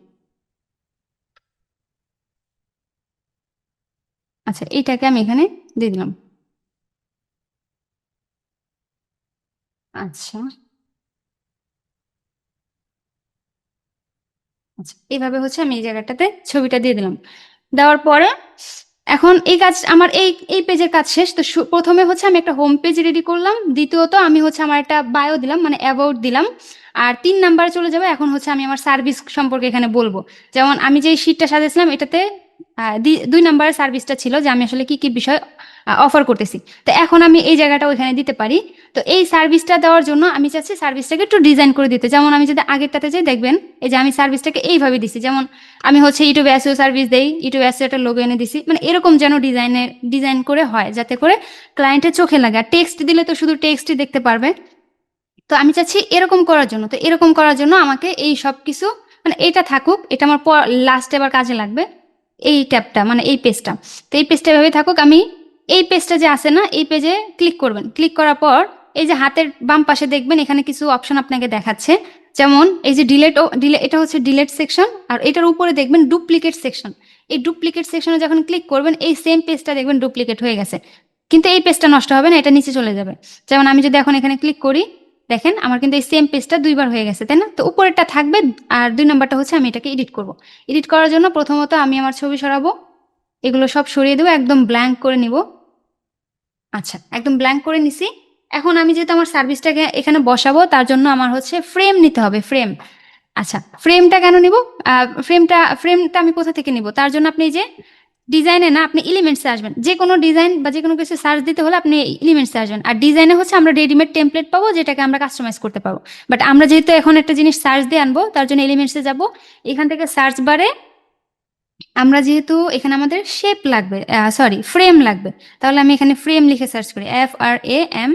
আচ্ছা, এইটাকে আমি এখানে দিয়ে দিলাম। আচ্ছা, আচ্ছা, এইভাবে হচ্ছে আমি এই জায়গাটাতে ছবিটা দিয়ে দিলাম। দেওয়ার পরে এখন এই কাজ আমার এই এই পেজের কাজ শেষ। তো প্রথমে হচ্ছে আমি একটা হোম পেজ রেডি করলাম, দ্বিতীয়ত আমি হচ্ছে আমার একটা বায়ো দিলাম, মানে অ্যাবাউট দিলাম। আর 3 নাম্বারে চলে যাবে, এখন হচ্ছে আমি আমার সার্ভিস সম্পর্কে এখানে বলবো। যেমন আমি যে শিটটা সাজিয়েছিলাম এটাতে 2 নাম্বারের সার্ভিসটা ছিল, যে আমি আসলে কি কি বিষয় অফার করতেছি। তো এখন আমি এই জায়গাটা ওইখানে দিতে পারি। তো এই সার্ভিসটা দেওয়ার জন্য আমি চাচ্ছি সার্ভিসটাকে একটু ডিজাইন করে দিতে। যেমন আমি যদি আগেরটাতে যাই দেখবেন এই যে আমি সার্ভিসটাকে এইভাবে দিছি, যেমন আমি হচ্ছে ইউটিউব এসইও সার্ভিস দেই, ইউটিউব এসইও একটা লোগো এনে দিছি, মানে এরকম যেন ডিজাইন করে হয়, যাতে করে ক্লায়েন্টের চোখে লাগে। আর টেক্সট দিলে তো শুধু টেক্সটই দেখতে পারবে। তো আমি চাচ্ছি এরকম করার জন্য। তো এরকম করার জন্য আমাকে এই সব কিছু, মানে এটা থাকুক, এটা আমার লাস্টে আবার কাজে লাগবে, এই ট্যাবটা মানে এই পেজটা। তো এই পেজটা এভাবে থাকুক। আমি এই পেজটা যে আছে না, এই পেজে ক্লিক করবেন। ক্লিক করার পর এই যে হাতের বাম পাশে দেখবেন এখানে কিছু অপশন আপনাকে দেখাচ্ছে। যেমন এই যে এটা হচ্ছে ডিলেট সেকশন, আর এটার উপরে দেখবেন ডুপ্লিকেট সেকশন। এই ডুপ্লিকেট সেকশনে যখন ক্লিক করবেন এই সেম পেজটা দেখবেন ডুপ্লিকেট হয়ে গেছে, কিন্তু এই পেজটা নষ্ট হবে না, এটা নিচে চলে যাবে। যেমন আমি যদি এখন এখানে ক্লিক করি, দেখেন আমার কিন্তু এই সেম পেজটা 2 বার হয়ে গেছে, তাই না? তো উপরেরটা থাকবে, আর 2 নাম্বারটা হচ্ছে আমি এটাকে এডিট করব। এডিট করার জন্য প্রথমত আমি আমার ছবি সরাবো, এগুলো সব সরিয়ে দেবো, একদম ব্ল্যাঙ্ক করে নিব। আচ্ছা, একদম ব্ল্যাঙ্ক করে নিছি। এখন আমি যেহেতু আমার সার্ভিসটাকে এখানে বসাবো, তার জন্য আমার হচ্ছে ফ্রেম নিতে হবে, ফ্রেম। আচ্ছা, ফ্রেমটা কেন নিব? ফ্রেমটা আমি কোথা থেকে নিব? তার জন্য আপনি যে ডিজাইনে না, আপনি এলিমেন্টসে আসবেন। যে কোনো ডিজাইন বা যে কোনো কিছু সার্চ দিতে হলে আপনি এলিমেন্টসে আসবেন। আর ডিজাইনে হচ্ছে আমরা রেডিমেড টেমপ্লেট পাবো, যেটাকে আমরা কাস্টমাইজ করতে পারবো। বাট আমরা যেহেতু এখন একটা জিনিস সার্চ দিয়ে আনবো, তার জন্য এলিমেন্টসে যাব। এখান থেকে সার্চ বারে আমরা যেহেতু এখানে আমাদের শেপ লাগবে, সরি ফ্রেম লাগবে, তাহলে আমি এখানে ফ্রেম লিখে সার্চ করি, FRAME,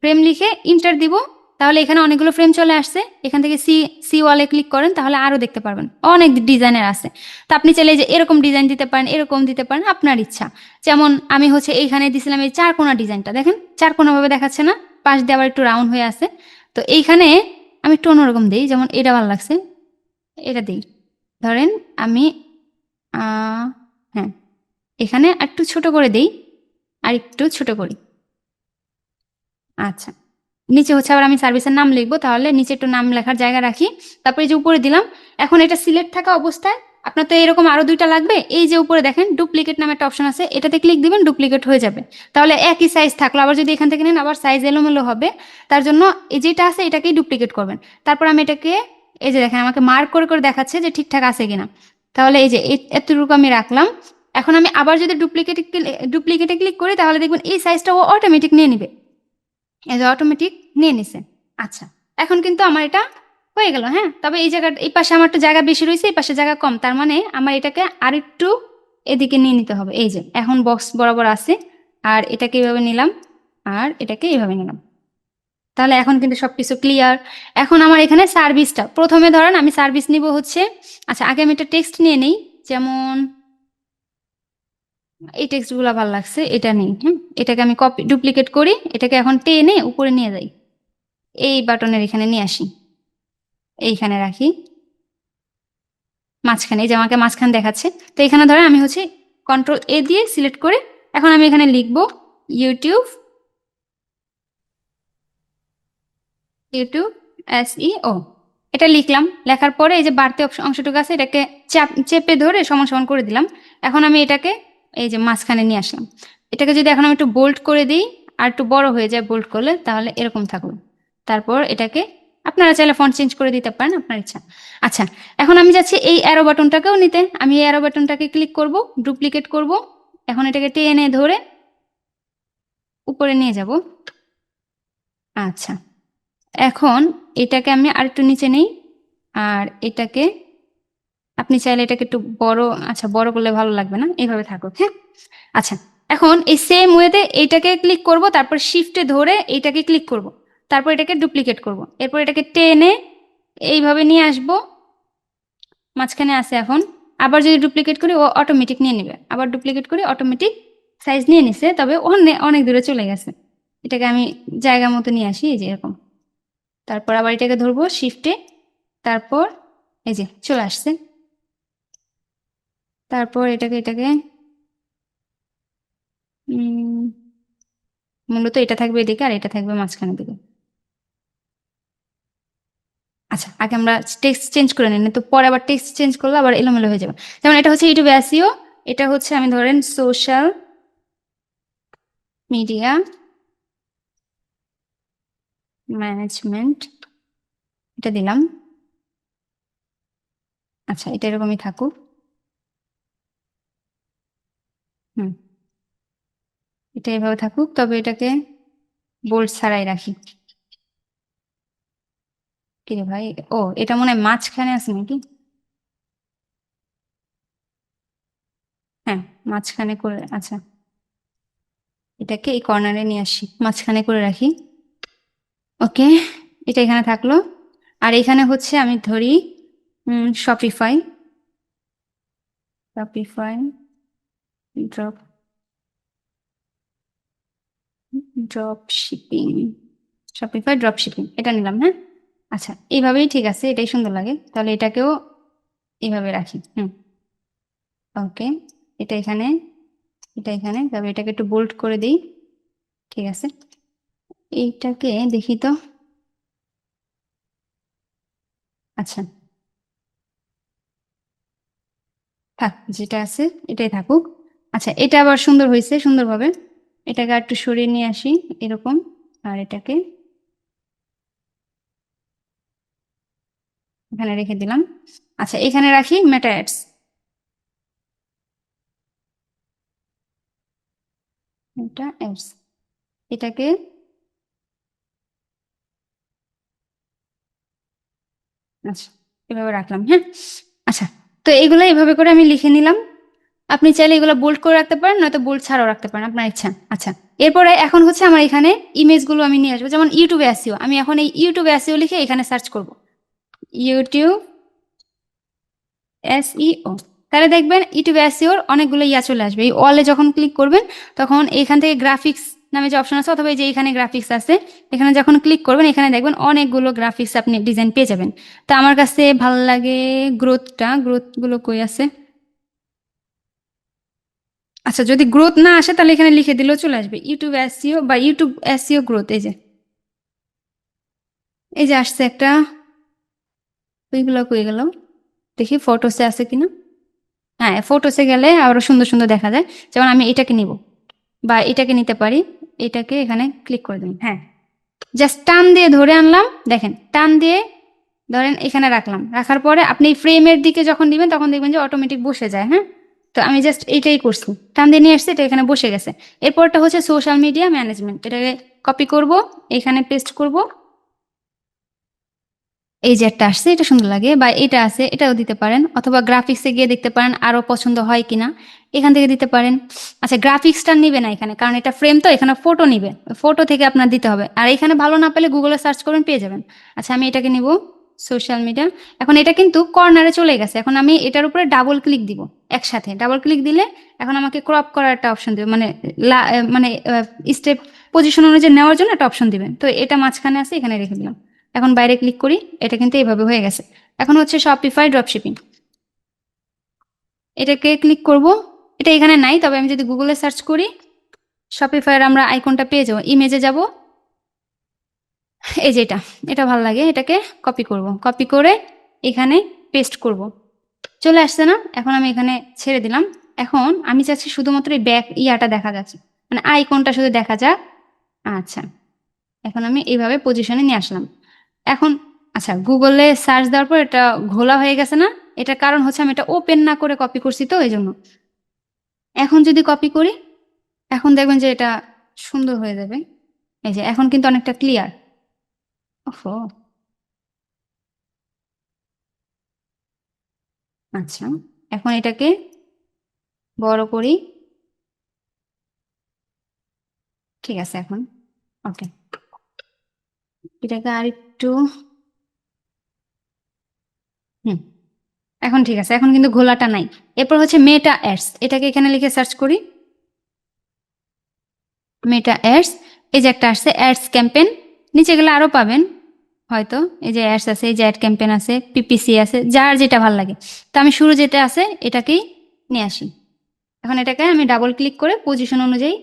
ফ্রেম লিখে ইন্টার দিব। তাহলে এখানে অনেকগুলো ফ্রেম চলে আসছে। এখান থেকে সি সি ওয়ালে ক্লিক করেন, তাহলে আরো দেখতে পারবেন অনেক ডিজাইনের আছে। তো আপনি চাইলে যে এরকম ডিজাইন দিতে পারেন, এরকম দিতে পারেন, আপনার ইচ্ছা। যেমন আমি হচ্ছে এইখানে দিছিলাম এই চার কোনা ডিজাইনটা, দেখেন চার কোনা ভাবে দেখাচ্ছে না, পাশ দিয়ে আবার একটু রাউন্ড হয়ে আছে। তো এইখানে আমি একটু অন্যরকম দিই, যেমন এটা ভালো লাগছে, এটা দিই। ধরেন আমি হ্যাঁ, এখানে একটু ছোট করে দিই, আর একটু ছোট করি। আচ্ছা, নিচে হচ্ছে আবার আমি সার্ভিসের নাম লিখবো, তাহলে নিচে একটু নাম লেখার জায়গা রাখি। তারপরে এই যে উপরে দিলাম। এখন এটা সিলেক্ট থাকা অবস্থায় আপনার তো এরকম আরো দুইটা লাগবে, এই যে উপরে দেখেন ডুপ্লিকেট নামে একটা অপশন আছে, এটাতে ক্লিক দিবেন, ডুপ্লিকেট হয়ে যাবে। তাহলে একই সাইজ থাকলো, আবার যদি এখান থেকে নেন আবার সাইজ এলোমেলো হবে। তার জন্য এই যেটা আছে এটাকেই ডুপ্লিকেট করবেন। তারপর আমি এটাকে, এই যে দেখেন আমাকে মার্ক করে করে দেখাচ্ছে যে ঠিকঠাক আছে কিনা। তাহলে এই যে এতটুকু আমি রাখলাম। এখন আমি আবার যদি ডুপ্লিকেটে ক্লিক করি, তাহলে দেখবেন এই সাইজটা ও অটোমেটিক নিয়ে নিবে, এই যে অটোমেটিক নিয়ে নিছে। আচ্ছা, এখন কিন্তু আমার এটা হয়ে গেল। হ্যাঁ, তবে এই জায়গাটা, এই পাশে আমার একটু জায়গা বেশি রয়েছে, এই পাশে জায়গা কম, তার মানে আমার এটাকে আরেকটু এদিকে নিয়ে নিতে হবে। এই যে এখন বক্স বরাবর আছে, আর এটাকে এইভাবে নিলাম, আর এটাকে এইভাবে নিলাম। তাহলে এখন কিন্তু সবকিছু ক্লিয়ার। এখন আমার এখানে সার্ভিসটা, প্রথমে ধরেন আমি সার্ভিস নিব হচ্ছে, আচ্ছা আগে আমি একটা টেক্সট নিয়ে নিই, যেমন এই টেক্সটগুলো ভালো লাগছে, এটা নেই। হ্যাঁ, এটাকে আমি কপি ডুপ্লিকেট করি, এটাকে এখন টেনে উপরে নিয়ে যাই, এই বাটনের এখানে নিয়ে আসি, এইখানে রাখি মাঝখানে, এই যে আমাকে মাঝখানে দেখাচ্ছে। তো এখানে ধরেন আমি হচ্ছে কন্ট্রোল এ দিয়ে সিলেক্ট করে এখন আমি এখানে লিখবো ইউটিউব, ইউটিউব SEO, এটা লিখলাম। লেখার পরে এই যে বাড়তি অংশটুকু আছে, এটাকে চেপে ধরে সমান সমান করে দিলাম। এখন আমি এটাকে এই যে মাঝখানে নিয়ে আসলাম। এটাকে যদি এখন আমি একটু বোল্ড করে দিই, আর একটু বড় হয়ে যায় বোল্ড করলে, তাহলে এরকম থাকলো। তারপর এটাকে আপনারা চাইলে ফন্ট চেঞ্জ করে দিতে পারেন, আপনার ইচ্ছা। আচ্ছা, এখন আমি যাচ্ছি এই অ্যারো বাটনটাকেও নিতে। আমি এই অ্যারো বাটনটাকে ক্লিক করব, ডুপ্লিকেট করব, এখন এটাকে টেনে ধরে উপরে নিয়ে যাব। আচ্ছা, এখন এটাকে আমি আরেকটু নিচে নেই, আর এটাকে আপনি চাইলে এটাকে একটু বড়, আচ্ছা বড় করলে ভালো লাগবে না, এইভাবে থাকুক। হ্যাঁ, আচ্ছা, এখন এই সেম ওয়েতে এইটাকে ক্লিক করব, তারপর শিফটে ধরে এইটাকে ক্লিক করব, তারপর এটাকে ডুপ্লিকেট করব, এরপর এটাকে টেনে এইভাবে নিয়ে আসব, মাঝখানে আছে এখন। আবার যদি ডুপ্লিকেট করি ও অটোমেটিক নিয়ে নেবে, আবার ডুপ্লিকেট করি অটোমেটিক সাইজ নিয়ে নিছে, তবে অনেক অনেক দূরে চলে গেছে। এটাকে আমি জায়গা মতো নিয়ে আসি, এই যে এরকম। তারপর আবার এটাকে ধরবো শিফটে, তারপর এই যে চলে আসছে। তারপর এটাকে মূলত এটা থাকবে এদিকে, আর এটা থাকবে মাঝখানের দিকে। আচ্ছা, আগে আমরা টেক্সট চেঞ্জ করে নিই, তো পরে আবার টেক্সট চেঞ্জ করলে আবার এলোমেলো হয়ে যাবে। যেমন এটা হচ্ছে ইউটিউব SEO, এটা হচ্ছে আমি ধরেন সোশ্যাল মিডিয়া ম্যানেজমেন্ট, এটা দিলাম। আচ্ছা, এটা এরকমই থাকুক। হুম, এটা এভাবে থাকুক, তবে এটাকে বোল্ড ছাড়াই রাখি। কি রে ভাই, ও এটা মনে হয় মাঝখানে আছে নাকি? হ্যাঁ, মাঝখানে করে, আচ্ছা এটাকে এই কর্নারে নিয়ে আসি, মাঝখানে করে রাখি। ওকে, এটা এখানে থাকলো। আর এখানে হচ্ছে আমি ধরি Shopify, Shopify drop drop shipping, Shopify drop shipping, এটা নিলাম। হ্যাঁ, আচ্ছা এইভাবেই ঠিক আছে, এটাই সুন্দর লাগে, তাহলে এটাকেও এইভাবে রাখি। ওকে, এটা এখানে, এটা এখানে, তবে এটাকে একটু বোল্ড করে দিই। ঠিক আছে, এইটাকে দেখি তো। আচ্ছা, থাক, যেটা আছে এটাই থাকুক। আচ্ছা, এটা আবার সুন্দর হয়েছে সুন্দরভাবে। এটাকে আর একটু সরিয়ে নিয়ে আসি এরকম, আর এটাকে এখানে রেখে দিলাম। আচ্ছা, এখানে রাখি মেটা অ্যাডস, মেটা অ্যাডস, এটাকে আচ্ছা এভাবে রাখলাম। হ্যাঁ, আচ্ছা, তো এইগুলো এভাবে করে আমি লিখে নিলাম। আপনি চাইলে এগুলো বোল্ড করে রাখতে পারেন, নয়তো বোল্ড ছাড়াও রাখতে পারেন, আপনার ইচ্ছা। আচ্ছা, এরপরে এখন হচ্ছে আমার এখানে ইমেজগুলো আমি নিয়ে আসবো। যেমন ইউটিউবে এসইও, আমি এখন এই ইউটিউবে এসইও লিখে এখানে সার্চ করব, ইউটিউব এসইও। তাহলে দেখবেন ইউটিউব এসইওর অনেকগুলো চলে আসবে। এই অলে যখন ক্লিক করবেন তখন এখান থেকে গ্রাফিক্স নামে যে অপশন আছে, অথবা এই যে এখানে গ্রাফিক্স আছে, এখানে যখন ক্লিক করবেন এখানে দেখবেন অনেকগুলো গ্রাফিক্স আপনি ডিজাইন পেয়ে যাবেন। তো আমার কাছে ভালো লাগে গ্রোথগুলো কই আছে। আচ্ছা, যদি গ্রোথ না আসে তাহলে এখানে লিখে দিলেও চলে আসবে ইউটিউব এসইও বা ইউটিউব এসইও গ্রোথ। এই যে আসছে একটা, ওইগুলো কই গেল, দেখি ফটোসে আছে কিনা। হ্যাঁ, ফটোসে গেলে আরো সুন্দর সুন্দর দেখা যায়। যেমন আমি এটাকে নিব বা এটাকে নিতে পারি, এটাকে এখানে ক্লিক করে দিন। হ্যাঁ, জাস্ট টান দিয়ে ধরে আনলাম, দেখেন টান দিয়ে ধরেন এখানে রাখলাম, রাখার পরে আপনি ফ্রেমের দিকে যখন দিবেন তখন দেখবেন যে অটোমেটিক বসে যায়। হ্যাঁ, তো আমি জাস্ট এইটাই করছি, টান দিয়ে নিয়ে আসছি, এটা এখানে বসে গেছে। এরপরটা হচ্ছে সোশ্যাল মিডিয়া ম্যানেজমেন্ট, এটাকে কপি করব, এখানে পেস্ট করব। এই যে একটা আসছে, এটা সুন্দর লাগে, বা এটা আছে এটাও দিতে পারেন, অথবা গ্রাফিক্সে গিয়ে দেখতে পারেন আরো পছন্দ হয় কিনা, এখান থেকে দিতে পারেন। আচ্ছা, গ্রাফিক্সটা নিবে না এখানে, কারণ এটা ফ্রেম, তো এখানে ফটো নিবে, ফটো থেকে আপনার দিতে হবে। আর এখানে ভালো না পেলে গুগলে সার্চ করবেন, পেয়ে যাবেন। আচ্ছা, আমি এটাকে নিব সোশ্যাল মিডিয়া। এখন এটা কিন্তু কর্নারে চলে গেছে, এখন আমি এটার উপরে ডাবল ক্লিক দিব, একসাথে ডাবল ক্লিক দিলে এখন আমাকে ক্রপ করার একটা অপশন দেবে, মানে স্টেপ পজিশন অনুযায়ী নেওয়ার জন্য একটা অপশন দিবেন। তো এটা মাঝখানে আছে, এখানে রেখে দিলাম। এখন বাইরে ক্লিক করি, এটা কিন্তু এইভাবে হয়ে গেছে। এখন হচ্ছে শপিফাই ড্রপশিপিং, এটাকে ক্লিক করব। এটা এখানে নাই, তবে আমি যদি গুগলে সার্চ করি শপিফাইয়ের আমরা আইকনটা পেয়ে যাবো, ইমেজে যাব, এই যে এটা ভালো লাগে, এটাকে কপি করব, কপি করে এখানে পেস্ট করব। চলে আসছে না? এখন আমি এখানে ছেড়ে দিলাম। এখন আমি চাচ্ছি শুধুমাত্র এই ব্যাক দেখা যাচ্ছে, মানে আইকনটা শুধু দেখা যাক। আচ্ছা, এখন আমি এইভাবে পজিশনে নিয়ে আসলাম। এখন আচ্ছা, গুগলে সার্চ দেওয়ার পর এটা ঘোলা হয়ে গেছে না? এটার কারণ হচ্ছে আমি এটা ওপেন না করে কপি করছি, তো এই জন্য। এখন যদি কপি করি, এখন দেখবেন যে এটা সুন্দর হয়ে যাবে। এই যে এখন কিন্তু অনেকটা ক্লিয়ার। ওহো, আচ্ছা, এখন এটাকে বড় করি। ঠিক আছে, এখন ওকে, এটাকে আর একটু, হুম, এখন ঠিক আছে, এখন কিন্তু ঘোলাটা নাই। এরপর হচ্ছে মেটা অ্যাডস, এটাকে এখানে লিখে সার্চ করি, মেটা অ্যাডস। এই যে একটা আসছে অ্যাডস ক্যাম্পেন, নিচে গেলে আরো পাবেন হয়তো। এই যে অ্যাডস আছে, এই যে অ্যাড ক্যাম্পেন আছে, পিপিসি আছে, যার যেটা ভালো লাগে। তো আমি শুরু যেটা আছে এটাকেই নিয়ে আসি। এখন এটাকে আমি ডাবল ক্লিক করে পজিশন অনুযায়ী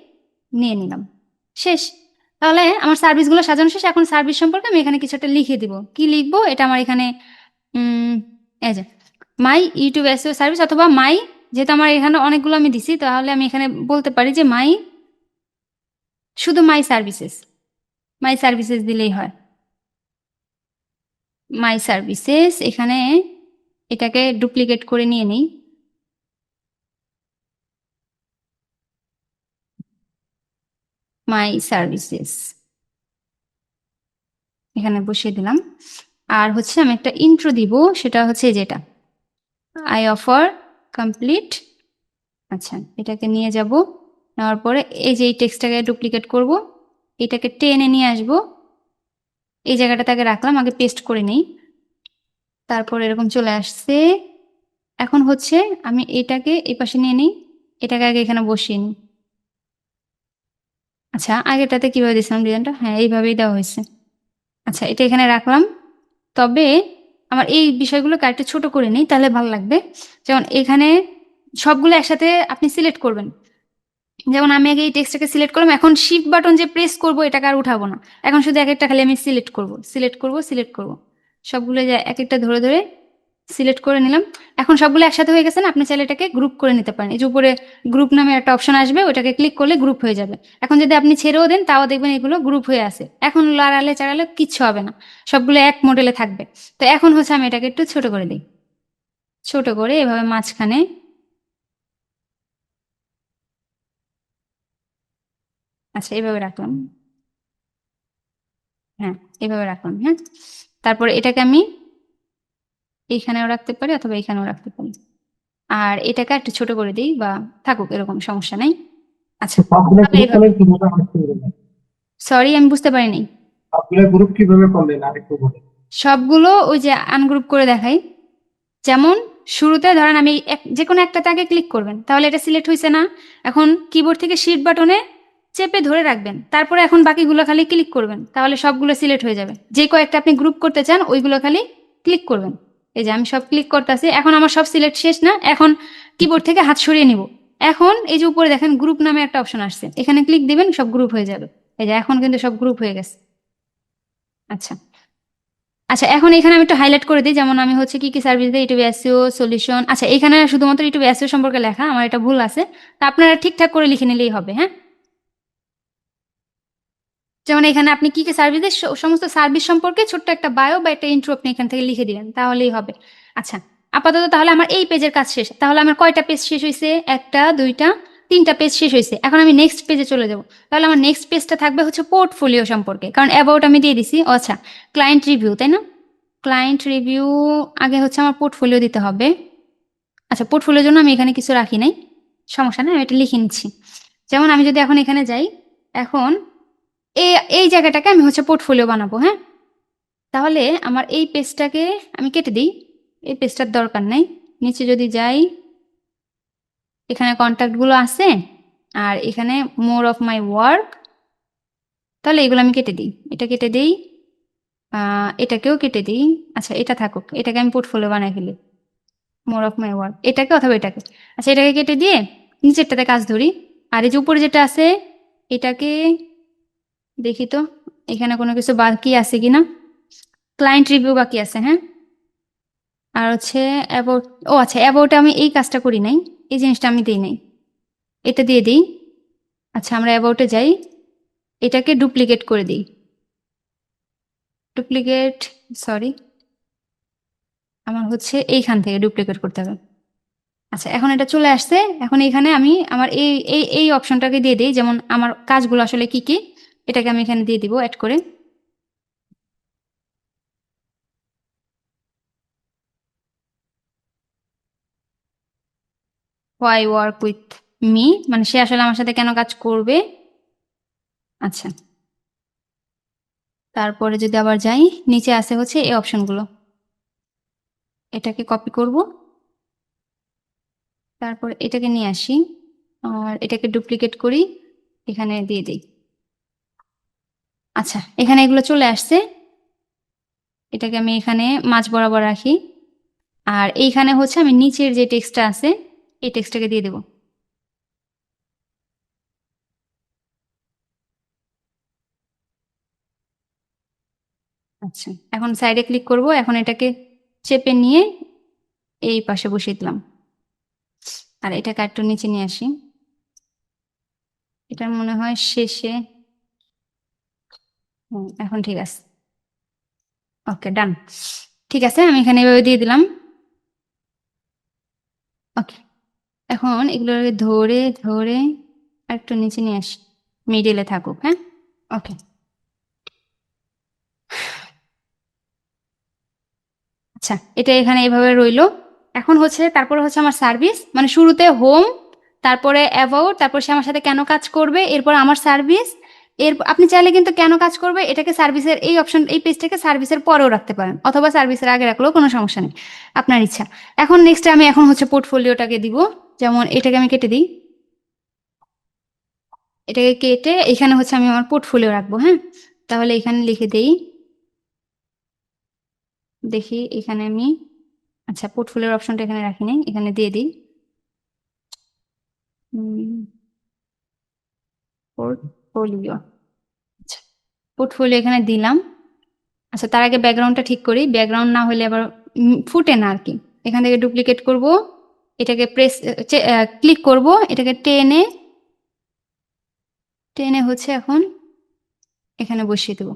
নিয়ে নিলাম, শেষ। তাহলে আমার সার্ভিসগুলো সাজানো শেষ। এখন সার্ভিস সম্পর্কে আমি এখানে কিছু একটা লিখে দিব। কি লিখবো? এটা আমার এখানে এই যে মাই ইউটিউব এসইও সার্ভিস, অথবা মাই, যেহেতু আমার এখানে অনেকগুলো আমি দিছি, তাহলে আমি এখানে বলতে পারি যে মাই, শুধু মাই সার্ভিসেস দিলেই হয়। মাই সার্ভিসেস, এখানে এটাকে ডুপ্লিকেট করে নিয়ে নিই। মাই সার্ভিসেস এখানে বসিয়ে দিলাম। আর হচ্ছে আমি একটা ইন্ট্রো দিব, সেটা হচ্ছে যেটা আই অফার কমপ্লিট। আচ্ছা, এটাকে নিয়ে যাব, নেওয়ার পরে এই যে এই টেক্সটটাকে ডুপ্লিকেট করব, এটাকে টেনে নিয়ে আসব, এই জায়গাটা তাকে রাখলাম, আগে পেস্ট করে নিই। তারপর এরকম চলে আসছে। এখন হচ্ছে আমি এটাকে এই পাশে নিয়ে নিই, এটাকে আগে এখানে বসিয়ে নিই। আচ্ছা, আগেরটাতে কিভাবে দিয়েছিলাম ডিজাইনটা? হ্যাঁ, এইভাবেই দেওয়া হয়েছে। আচ্ছা, এটা এখানে রাখলাম। তবে আমার এই বিষয়গুলোকে আরেকটু ছোট করে নিই, তাহলে ভালো লাগবে। যেমন এখানে সবগুলো একসাথে আপনি সিলেক্ট করবেন। যেমন আমি আগে এই টেক্সটটাকে সিলেক্ট করলাম, এখন শিফট বাটন যে প্রেস করব এটাকে আর উঠাবো না। এখন শুধু এক একটা খালি আমি সিলেক্ট করব সবগুলো, যে এক একটা ধরে ধরে সিলেক্ট করে নিলাম। এখন সবগুলো একসাথে হয়ে গেছে না? আপনি চাইলে এটাকে গ্রুপ করে নিতে পারেন। এই যে উপরে গ্রুপ নামে একটা অপশন আসবে, ওটাকে ক্লিক করলে গ্রুপ হয়ে যাবে। এখন যদি আপনি ছেড়েও দেন তাও দেখবেন এগুলো গ্রুপ হয়ে আছে। এখন লাড়ালে চাড়ালে কিচ্ছু হবে না, সবগুলো এক মডেলে থাকবে। তো এখন হচ্ছে আমি এটাকে একটু ছোট করে দিই, ছোট করে এভাবে মাঝখানে, আচ্ছা এইভাবে রাখলাম। হ্যাঁ, এইভাবে রাখলাম। হ্যাঁ, তারপরে এটাকে আমি এইখানেও রাখতে পারি, অথবা এইখানেও রাখতে পারি। আর এটাকে একটু ছোট করে দিই, বা থাকুক এরকম, সমস্যা নেই। আচ্ছা, সবগুলো তাহলে গ্রুপ এইভাবে। করলেন কিভাবে আরেকটু বলেন? সরি, আমি বুঝতে পারিনি। সবগুলো গ্রুপ কিভাবে করলেন আরেকটু বলেন? সবগুলো ওই যে আনগ্রুপ করে দেখাই। যেমন শুরুতে ধরেন আমি যে কোনো একটাতে আগে ক্লিক করবেন, তাহলে এটা সিলেক্ট হয়েছে না? এখন কিবোর্ড থেকে শিট বাটনে চেপে ধরে রাখবেন, তারপরে এখন বাকিগুলো খালি ক্লিক করবেন, তাহলে সবগুলো সিলেক্ট হয়ে যাবে। যে কয়েকটা আপনি গ্রুপ করতে চান ওইগুলো খালি ক্লিক করবেন। এই যে আমি সব ক্লিক করতেছি, এখন আমার সব সিলেক্ট শেষ না? এখন কিবোর্ড থেকে হাত সরিয়ে নিব। এখন এই যে উপরে দেখেন গ্রুপ নামে একটা অপশন আসছে, এখানে ক্লিক দিবেন, সব গ্রুপ হয়ে যাবে। এই যে এখন কিন্তু সব গ্রুপ হয়ে গেছে। আচ্ছা আচ্ছা, এখন এখানে আমি একটু হাইলাইট করে দিই, যেমন আমি হচ্ছে কি কি সার্ভিস দিই, ইউটিউব এসইও সলিউশন। আচ্ছা, এখানে শুধুমাত্র ইউটিউব এসইও সম্পর্কে লেখা, আমার এটা ভুল আছে, তা আপনারা ঠিকঠাক করে লিখে নিলেই হবে। হ্যাঁ, যেমন এখানে আপনি কি কি সার্ভিস দেন, সমস্ত সার্ভিস সম্পর্কে ছোট্ট একটা বায়ো বা একটা ইন্ট্রো আপনি এখান থেকে লিখে দিলেন, তাহলেই হবে। আচ্ছা, আপাতত তাহলে আমার এই পেজের কাজ শেষ। তাহলে আমার কয়টা পেজ শেষ হয়েছে? একটা, দুইটা, তিনটা পেজ শেষ হয়েছে। এখন আমি নেক্সট পেজে চলে যাব। তাহলে আমার নেক্সট পেজটা থাকবে হচ্ছে পোর্টফোলিও সম্পর্কে, কারণ অ্যাবাউট আমি দিয়ে দিছি। ও আচ্ছা, ক্লায়েন্ট রিভিউ, তাই না? ক্লায়েন্ট রিভিউ আগে হচ্ছে আমার পোর্টফোলিও দিতে হবে। আচ্ছা, পোর্টফোলিওর জন্য আমি এখানে কিছু রাখি নাই, সমস্যা নেই, আমি এটা লিখে নিচ্ছি। যেমন আমি যদি এখন এখানে যাই, এখন এই এই জায়গাটাকে আমি হচ্ছে পোর্টফোলিও বানাবো। হ্যাঁ, তাহলে আমার এই পেজটাকে আমি কেটে দিই, এই পেজটার দরকার নেই। নিচে যদি যাই, এখানে কন্ট্যাক্টগুলো আছে, আর এখানে মোর অফ মাই ওয়ার্ক, তাহলে এগুলো আমি কেটে দিই, এটা কেটে দিই, এটাকেও কেটে দিই। আচ্ছা, এটা থাকুক, এটাকে আমি পোর্টফোলিও বানাই ফেলি, মোর অফ মাই ওয়ার্ক, এটাকে অথবা এটাকে। আচ্ছা, এটাকে কেটে দিয়ে নিচেরটাতে কাজ ধরি। আর এই যে উপরে যেটা আছে, এটাকে দেখি তো এখানে কোনো কিছু বাকি আছে কিনা। ক্লায়েন্ট রিভিউ বাকি আছে, হ্যাঁ। আর হচ্ছে অ্যাবাউট, ও আচ্ছা, অ্যাবাউটে আমি এই কাজটা করি নাই, এই জিনিসটা আমি দিই নাই, এটা দিয়ে দিই। আচ্ছা, আমরা অ্যাবাউটে যাই, এটাকে ডুপ্লিকেট করে দিই, ডুপ্লিকেট, সরি, আমার হচ্ছে এইখান থেকে ডুপ্লিকেট করতে হবে। আচ্ছা, এখন এটা চলে আসছে। এখন এখানে আমি আমার এই এই এই অপশনটাকে দিয়ে দিই, যেমন আমার কাজগুলো আসলে কি কি, এটাকে আমি এখানে দিয়ে দিব অ্যাড করে। হোয়াই ওয়ার্ক উইথ মি, মানে সে আসলে আমার সাথে কেন কাজ করবে। আচ্ছা, তারপরে যদি আবার যাই, নিচে আছে হচ্ছে এই অপশনগুলো, এটাকে কপি করব, তারপর এটাকে নিয়ে আসি, আর এটাকে ডুপ্লিকেট করি, এখানে দিয়ে দিই। আচ্ছা, এখানে এগুলো চলে আসছে, এটাকে আমি এখানে মাঝ বরাবর রাখি। আর এইখানে হচ্ছে আমি নিচের যে টেক্সটটা আছে, এই টেক্সটটাকে দিয়ে দেব। আচ্ছা, এখন সাইডে ক্লিক করব, এখন এটাকে চেপে নিয়ে এই পাশে বসিয়ে দিলাম, আর এটাকে একটু নিচে নিয়ে আসি, এটা মনে হয় শেষে। এখন ঠিক আছে, ওকে, ডান। ঠিক আছে, আমি এখানে এভাবে দিয়ে দিলাম। ওকে, এখন এগুলোকে ধরে ধরে একটু নিচে নিয়ে আসি, মিডিলে থাকুক। হ্যাঁ, ওকে। আচ্ছা, এটা এখানে এইভাবে রইলো। এখন হচ্ছে তারপরে হচ্ছে আমার সার্ভিস, মানে শুরুতে হোম, তারপরে অ্যাবাউট, তারপর সে আমার সাথে কেন কাজ করবে, এরপর আমার সার্ভিস। এর আপনি চাইলে কিন্তু কেন কাজ করবে এটাকে সার্ভিসের এই অপশন, এই পেজটাকে সার্ভিসের পরেও রাখতে পারেন, অথবা সার্ভিসের আগে রাখলেও কোনো সমস্যা নেই, আপনার ইচ্ছা। এখন নেক্সট আমি এখন হচ্ছে পোর্টফোলিওটাকে দিব, যেমন এটাকে আমি কেটে দিই, এটাকে কেটে এখানে হচ্ছে আমি আমার পোর্টফোলিও রাখবো। হ্যাঁ, তাহলে এখানে লিখে দেই, দেখি এখানে আমি, আচ্ছা, পোর্টফোলিওর অপশনটা এখানে রাখি নাই, এখানে দিয়ে দিই পোর্টফোলিও। আচ্ছা, পোর্টফোলিও এখানে দিলাম। আচ্ছা, তার আগে ব্যাকগ্রাউন্ডটা ঠিক করি, ব্যাকগ্রাউন্ড না হলে আবার ফুটে না আর কি। এখান থেকে ডুপ্লিকেট করব, এটাকে প্রেস ক্লিক করব, এটাকে টেনে টেনে হচ্ছে এখন এখানে বসিয়ে দেব।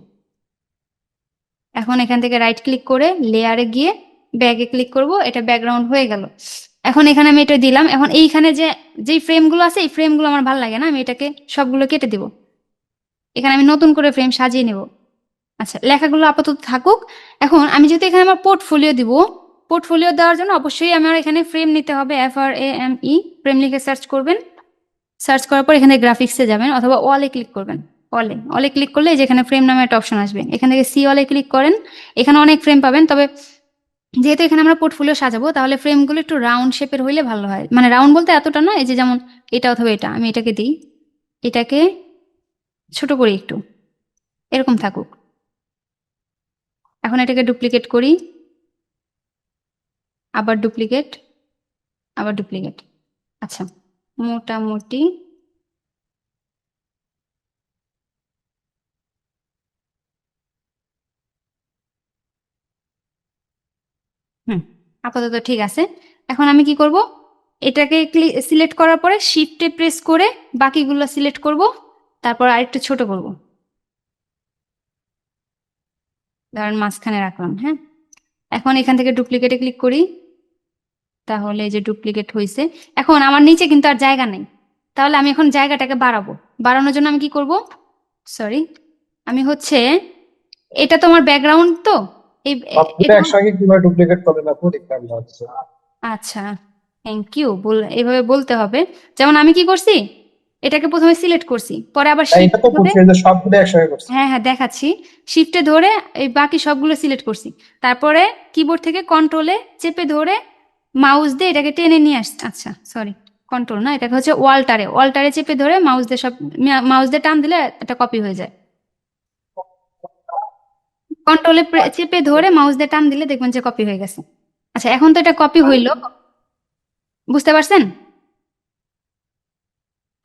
এখন এখান থেকে রাইট ক্লিক করে লেয়ারে গিয়ে ব্যাগে ক্লিক করব, এটা ব্যাকগ্রাউন্ড হয়ে গেল। এখন এখানে আমি এটা দিলাম। এখন এইখানে যেই ফ্রেমগুলো আছে, এই ফ্রেমগুলো আমার ভালো লাগে না, আমি এটাকে সবগুলো কেটে দেব। এখানে আমি নতুন করে ফ্রেম সাজিয়ে নেব। আচ্ছা, লেখাগুলো আপাতত থাকুক। এখন আমি যেহেতু এখানে আমার পোর্টফোলিও দিব, পোর্টফোলিও দেওয়ার জন্য অবশ্যই আমার এখানে ফ্রেম নিতে হবে, FRAME, ফ্রেম লিখে সার্চ করবেন। সার্চ করার পর এখানে গ্রাফিক্সে যাবেন অথবা ওয়ালে ক্লিক করবেন। ওয়ালে ক্লিক করলে যেখানে ফ্রেম নামে একটা অপশন আসবে, এখান থেকে সি ওয়ালে ক্লিক করেন। এখানে অনেক ফ্রেম পাবেন, তবে যেহেতু এখানে আমরা পোর্টফোলিও সাজাবো তাহলে ফ্রেমগুলো একটু রাউন্ড শেপের হইলে ভালো হয়, মানে রাউন্ড বলতে এতটা না, এই যে যেমন এটা অথবা এটা, আমি এটাকে দিই, এটাকে ছোট করি একটু, এরকম থাকুক। এখন এটাকে ডুপ্লিকেট করি, আবার ডুপ্লিকেট, আবার ডুপ্লিকেট। আচ্ছা, মোটামুটি হুম, আপাতত ঠিক আছে। এখন আমি কি করব, এটাকে সিলেক্ট করার পরে শিফটে প্রেস করে বাকিগুলো সিলেক্ট করব, তারপর আরেকটু ছোট করব, ধরেন মাঝখানে রাখলাম। হ্যাঁ, এখন এখান থেকে ডুপ্লিকেটে ক্লিক করি, তাহলে এই যে ডুপ্লিকেট হয়েছে। এখন আমার নিচে কিন্তু আর জায়গা নেই, তাহলে আমি এখন জায়গাটাকে বাড়াবো। বাড়ানোর জন্য আমি কি করব, সরি, আমি হচ্ছে, এটা তোমার ব্যাকগ্রাউন্ড তো, এই সবগুলো এটা, একসঙ্গে কিভাবে ডুপ্লিকেট করবেন আপু দেখলাম না হচ্ছে। আচ্ছা, থ্যাংক ইউ, এইভাবে বলতে হবে। যেমন আমি কি করছি, এটাকে প্রথমে সিলেক্ট করছি, পরে আবার তাই এটা শিফট তো ধরে, করছি, এই যে সবগুলো একসঙ্গে করছি। হ্যাঁ হ্যাঁ দেখাচ্ছি, শিফটে ধরে এই বাকি সবগুলো সিলেক্ট করছি, তারপরে কিবোর্ড থেকে কন্ট্রোলে চেপে ধরে মাউস দিয়ে এটাকে টেনে নিয়ে আসছি। আচ্ছা সরি, কন্ট্রোল না, এটাকে হচ্ছে ওয়াল্টারে চেপে ধরে মাউস দিয়ে সব, মাউস দিয়ে টান দিলে এটা কপি হয়ে যায়। কন্ট্রোলে চেপে ধরে মাউস দিয়ে টান দিলে দেখবেন যে কপি হয়ে গেছে। আচ্ছা, এখন তো এটা কপি হইলো, বুঝতে পারছেন?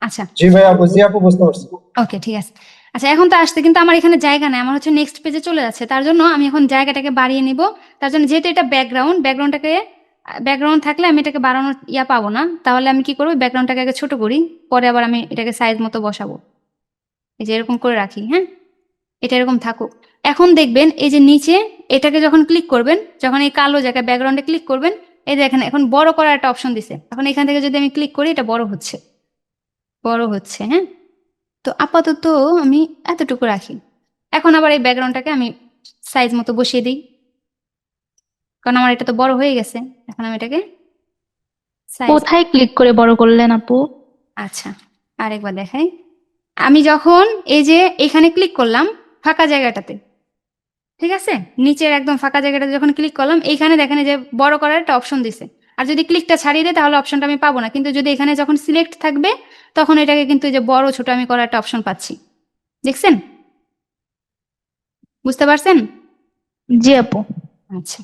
আচ্ছা, জি ভাই আপু, জি আপু, বুঝতে পারছি। ওকে ঠিক আছে। আচ্ছা, এখন তো আসছে, কিন্তু আমার এখানে জায়গা নেই, আমার হচ্ছে নেক্সট পেজে চলে যাচ্ছে, তার জন্য আমি এখন জায়গাটাকে বাড়িয়ে নিব। তার জন্য যেহেতু এটা ব্যাকগ্রাউন্ড থাকলে আমি এটাকে বাড়ানোর পাবো না, তাহলে আমি কি করবো, ব্যাকগ্রাউন্ডটাকে আগে ছোট করি, পরে আবার আমি এটাকে সাইজ মতো বসাবো, এই যে এরকম করে রাখি। হ্যাঁ, এটা এরকম থাকুক। এখন দেখবেন এই যে নিচে, এটাকে যখন ক্লিক করবেন, যখন এই কালো জায়গায় ব্যাকগ্রাউন্ডে ক্লিক করবেন, এই দেখেন এখন বড় করার একটা অপশন দিছে। এখন এখান থেকে যদি আমি ক্লিক করি, এটা বড় হচ্ছে। হ্যাঁ, তো আপাতত আমি এতটুকু রাখি। এখন আবার এই ব্যাকগ্রাউন্ডটাকে আমি সাইজ মতো বসিয়ে দিই, কারণ আমার এটা তো বড় হয়ে গেছে। এখন আমি এটাকে সাইজ, কোথায় ক্লিক করে বড় করলেন আপু? আচ্ছা আরেকবার দেখাই। আমি যখন এই যে এখানে ক্লিক করলাম ফাঁকা জায়গাটাতে, ঠিক আছে, নিচের একদম ফাঁকা জায়গাটাতে যখন ক্লিক করলাম, এইখানে দেখেন এই যে বড় করার একটা অপশন দিছে। আর যদি ক্লিকটা ছাড়িয়ে দেয় তাহলে অপশনটা আমি পাবো না, কিন্তু যদি এখানে যখন সিলেক্ট থাকবে তখন এটাকে কিন্তু এই যে বড় ছোট আমি করার একটা অপশন পাচ্ছি। দেখছেন? বুঝতে পারছেন? জি আপু। আচ্ছা,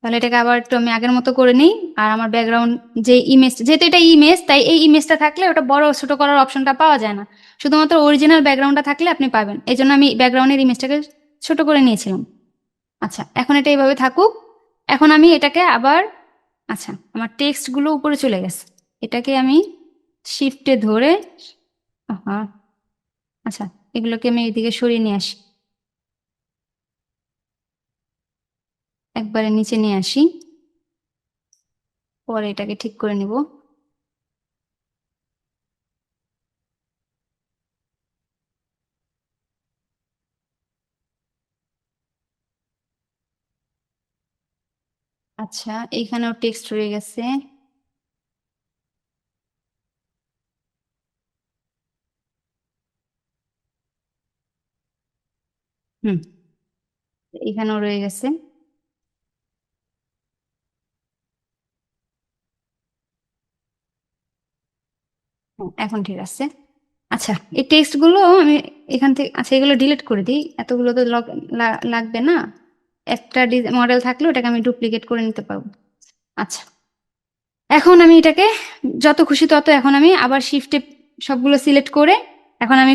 তাহলে এটাকে আবার একটু আমি আগের মতো করে নিই। আর আমার ব্যাকগ্রাউন্ড যে ইমেজ, যেহেতু এটা ইমেজ, তাই এই ইমেজটা থাকলে ওটা বড় ছোট করার অপশনটা পাওয়া যায় না, শুধুমাত্র অরিজিনাল ব্যাকগ্রাউন্ডটা থাকলে আপনি পাবেন। এই জন্য আমি ব্যাকগ্রাউন্ডের ইমেজটাকে ছোট করে নিয়েছিলাম। আচ্ছা, এখন এটা এইভাবে থাকুক। এখন আমি এটাকে আবার, আচ্ছা আমার টেক্সটগুলো উপরে চলে গেছে, এটাকে আমি শিফটে ধরে, হ্যাঁ আচ্ছা, এগুলোকে আমি এদিকে সরিয়ে নিয়ে আসি, একবারে নিচে নিয়ে আসি, পরে এটাকে ঠিক করে নিব। আচ্ছা, এইখানেও টেক্সট রয়ে গেছে। হুম, এখানেও রয়ে গেছে। এখন ঠিক আছে। আচ্ছা, এই টেক্সট গুলো আমি এখান থেকে, আচ্ছা এগুলো ডিলিট করে দিই, এতগুলো তো লাগবে না। একটা মডেল থাকলে ওটাকে আমি ডুপ্লিকেট করে নিতে পারবো। আচ্ছা, এখন আমি এটাকে যত খুশি তত, এখন আমি আবার শিফটে সবগুলো সিলেক্ট করে, এখন আমি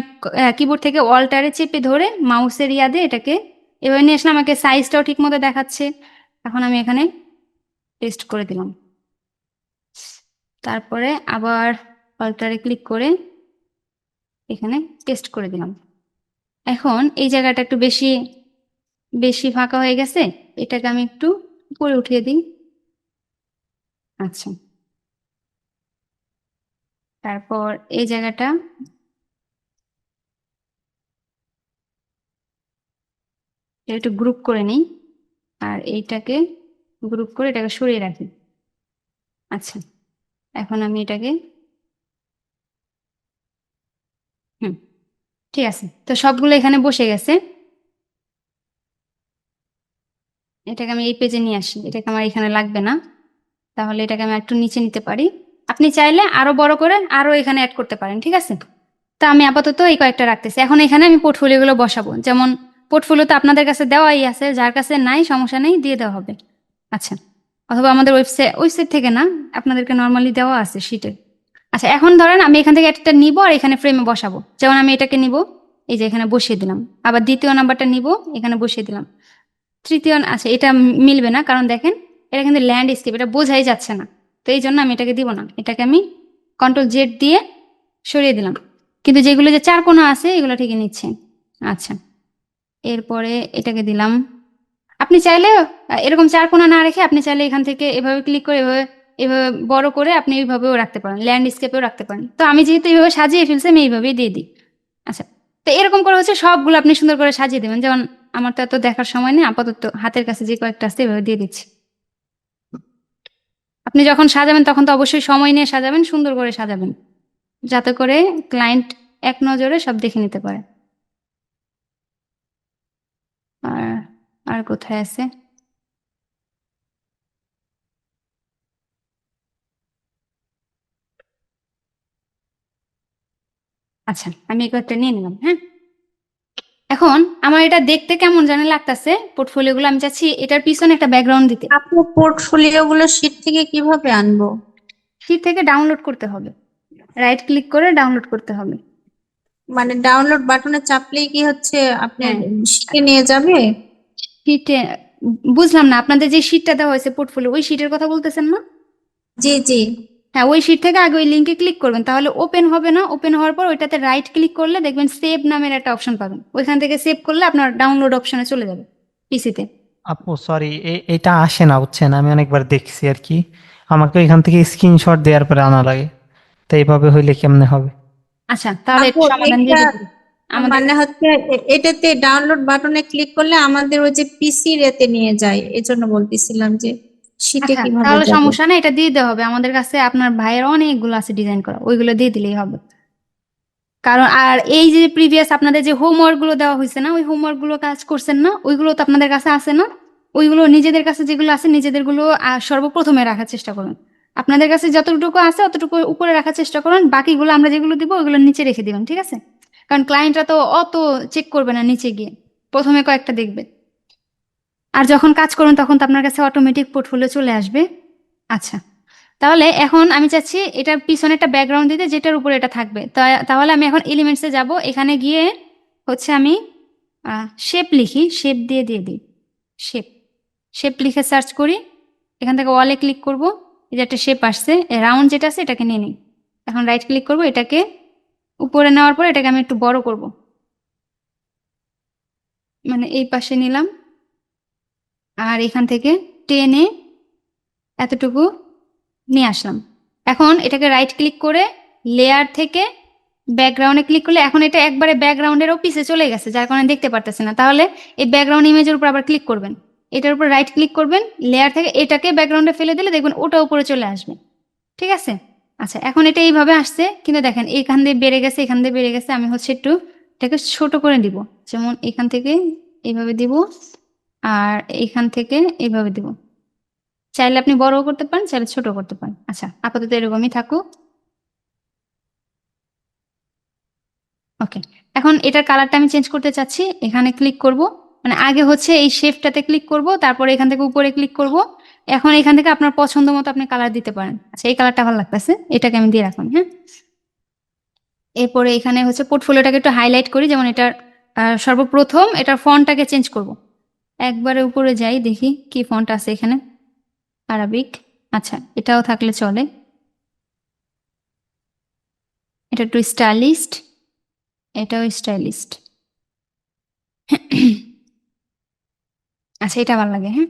কিবোর্ড থেকে অল্টারে চেপে ধরে মাউসের দিয়ে এটাকে এভাবে নিয়ে আসলে আমাকে সাইজটাও ঠিক মতো দেখাচ্ছে। এখন আমি এখানে পেস্ট করে দিলাম, তারপরে আবার অল্টারে ক্লিক করে এখানে পেস্ট করে দিলাম। এখন এই জায়গাটা একটু বেশি বেশি ফাঁকা হয়ে গেছে, এটাকে আমি একটু উপরে উঠিয়ে দিই। আচ্ছা, তারপর এই জায়গাটা একটু গ্রুপ করে নিই, আর এইটাকে গ্রুপ করে এটাকে সরিয়ে রাখি। আচ্ছা, এখন আমি এটাকে ঠিক আছে, তো সবগুলো এখানে বসে গেছে। এটাকে আমি এই পেজে নিয়ে আসি, এটাকে আমার এখানে লাগবে না, তাহলে এটাকে আমি একটু নিচে নিতে পারি। আপনি চাইলে আরো বড় করে আরো এখানে অ্যাড করতে পারেন, ঠিক আছে। তা আমি আপাতত এই কয়েকটা রাখতেছি। এখন এখানে আমি পোর্টফোলিওগুলো বসাবো, যেমন পোর্টফোলিও তো আপনাদের কাছে দেওয়াই আছে, যার কাছে নাই সমস্যা নেই, দিয়ে দেওয়া হবে। আচ্ছা, অথবা আমাদের ওয়েবসাইট থেকে না, আপনাদেরকে নর্মালি দেওয়া আছে শিটে। আচ্ছা, এখন ধরেন আমি এখান থেকে একটা নিব আর এখানে ফ্রেমে বসাবো। যেমন আমি এটাকে নিব, এই যে এখানে বসিয়ে দিলাম, আবার দ্বিতীয় নাম্বারটা নিব, এখানে বসিয়ে দিলাম, তৃতীয় আচ্ছা এটা মিলবে না, কারণ দেখেন এটা কিন্তু ল্যান্ডস্কেপ, এটা বোঝাই যাচ্ছে না, তো এই জন্য আমি এটাকে দিব না। এটাকে আমি Ctrl Z দিয়ে সরিয়ে দিলাম, কিন্তু যেগুলো যে চার কোণা আছে এগুলো ঠিকই নিচ্ছে। আচ্ছা, এরপরে এটাকে দিলাম। আপনি চাইলে এরকম চার কোণা না রেখে আপনি চাইলে এখান থেকে এভাবে ক্লিক করে এভাবে এভাবে বড় করে আপনি এইভাবেও রাখতে পারেন, ল্যান্ডস্কেপেও রাখতে পারেন। তো আমি যেহেতু এইভাবে সাজিয়ে ফেলছি, আমি এইভাবেই দিয়ে দিই। আচ্ছা, তো এরকম করে হচ্ছে সবগুলো আপনি সুন্দর করে সাজিয়ে দেবেন। যেমন আমার তো এত দেখার সময় নেই, আপাতত হাতের কাছে যে কয়েকটা আছে এভাবে দিয়ে দিচ্ছি। আপনি যখন সাজাবেন তখন তো অবশ্যই সময় নিয়ে সাজাবেন, সুন্দর করে সাজাবেন, যাতে করে ক্লায়েন্ট এক নজরে সব দেখে নিতে পারে। আর আর কোথায় আছে? আচ্ছা, আমি এই কয়েকটা নিয়ে নিলাম। হ্যাঁ, এখন আমার এটা দেখতে কেমন জানি লাগতেছে পোর্টফোলিও গুলো, আমি চাচ্ছি এটার পিছনে একটা ব্যাকগ্রাউন্ড দিতে। আপু পোর্টফোলিও গুলো শীট থেকে কিভাবে আনবো? শীট থেকে ডাউনলোড করতে হবে, রাইট ক্লিক করে ডাউনলোড করতে হবে। মানে ডাউনলোড বাটনে চাপলেই কি হচ্ছে আপনার হ্যাঁ, শীটে নিয়ে যাবে? শীটে বুঝলাম না, আপনাদের যে শীটটা দেওয়া হয়েছে পোর্টফোলিও, ওই শীটের কথা বলতেছেন না? জি জি। হ্যাঁ, ওই শীট থেকে আগে ওই লিঙ্কে ক্লিক করবেন, তাহলে ওপেন হবে না। ওপেন হওয়ার পর ওইটাতে রাইট ক্লিক করলে দেখবেন সেভ নামের একটা অপশন পাবেন, ওইখান থেকে সেভ করলে আপনার ডাউনলোড অপশনে চলে যাবে পিসিতে। আপু সরি, এটা আসে না বুঝছেন, আমি অনেকবার দেখছি আর কি। আমাকে এখান থেকে স্ক্রিনশট দেওয়ার পরে আনা লাগে, তো এইভাবে হইলে কেমনে হবে? আচ্ছা, তাহলে আপু এটা সমাধান দিয়ে এটা দিচ্ছি আমাদের। মানে হচ্ছে এটাতে ডাউনলোড বাটনে ক্লিক করলে আমাদের ওই যে পিসি রেতে নিয়ে যায়, এজন্য বলতেছিলাম যে শীটে আচ্ছা, কিভাবে তাহলে যাবে। সমস্যা নেই, এটা দিয়ে দেওয়া হবে। আমাদের কাছে আপনার ভাইয়ের অনেকগুলো আছে ডিজাইন করা, ওইগুলো দিয়ে দিলেই হবে। কারণ আর এই যে প্রিভিয়াস আপনাদের যে হোমওয়ার্ক গুলো দেওয়া হয়েছে না, ওই হোমওয়ার্ক গুলো কাজ করছেন না, ওইগুলো তো আপনাদের কাছে আছে না। ওইগুলো নিজেদের কাছে যেগুলো আছে নিজেদের গুলো সর্বপ্রথমে রাখার চেষ্টা করুন। আপনাদের কাছে যতটুকু আছে অতটুকু উপরে রাখার চেষ্টা করুন, বাকিগুলো আমরা যেগুলো দিব ওইগুলো নিচে রেখে দিবেন, ঠিক আছে। কারণ ক্লায়েন্টরা তো অত চেক করবে না নিচে গিয়ে, প্রথমে কয়েকটা দেখবে। আর যখন কাজ করুন তখন তো আপনার কাছে অটোমেটিক পোর্টফোলিও চলে আসবে। আচ্ছা, তাহলে এখন আমি চাচ্ছি এটার পিছনে একটা ব্যাকগ্রাউন্ড দিতে, যেটার উপরে এটা থাকবে। তাহলে আমি এখন এলিমেন্টসে যাব, এখানে গিয়ে হচ্ছে আমি শেপ লিখি, শেপ দিয়ে দিই শেপ। শেপ লিখে সার্চ করি, এখান থেকে ওয়ালে ক্লিক করব, এই যে একটা শেপ আসছে রাউন্ড যেটা আছে এটাকে নিয়ে নিই। এখন রাইট ক্লিক করব, এটাকে উপরে নেওয়ার পর এটাকে আমি একটু বড় করব, মানে এই পাশে নিলাম, আর এখান থেকে টেনে এতটুকু নিয়ে আসলাম। এখন এটাকে রাইট ক্লিক করে লেয়ার থেকে ব্যাকগ্রাউন্ডে ক্লিক করলে এখন এটা একবারে ব্যাকগ্রাউন্ডেরও পিছে চলে গেছে, যার কারণে দেখতে পারতেছে না। তাহলে এই ব্যাকগ্রাউন্ড ইমেজের উপর আবার ক্লিক করবেন, এটার উপর রাইট ক্লিক করবেন, লেয়ার থেকে এটাকে ব্যাকগ্রাউন্ডে ফেলে দিলে দেখবেন ওটা উপরে চলে আসবে, ঠিক আছে। আচ্ছা, এখন এটা এইভাবে আসছে, কিন্তু দেখেন এখান দিয়ে বেড়ে গেছে, এখান দিয়ে বেড়ে গেছে। আমি হচ্ছে একটু এটাকে ছোট করে দিব, যেমন এখান থেকে এইভাবে দিব, আর এখান থেকে এইভাবে দিব। চাইলে আপনি বড়ও করতে পারেন, চাইলে ছোট করতে পারেন। আচ্ছা, আপাতত এরকমই থাকুক। ওকে, এখন এটার কালারটা আমি চেঞ্জ করতে চাচ্ছি, এখানে ক্লিক করব, মানে আগে হচ্ছে এই শেপটাতে ক্লিক করব, তারপরে এখান থেকে উপরে ক্লিক করব। এখন এখান থেকে আপনার পছন্দ মতো আপনি কালার দিতে পারেন। আচ্ছা, এই কালারটা ভালো লাগতেছে, এটাকে আমি দিয়ে রাখলাম। হ্যাঁ, এরপরে এখানে হচ্ছে পোর্টফোলিওটাকে একটু হাইলাইট করি, যেমন এটার সর্বপ্রথম এটার ফন্টটাকে চেঞ্জ করব। একবারে উপরে যাই, দেখি কি ফন্ট আছে এখানে, আরাবিক। আচ্ছা, এটাও থাকলে চলে, এটা একটু স্টাইলিস্ট, এটাও স্টাইলিস্ট। আচ্ছা, এটা ভালো লাগে। হ্যাঁ,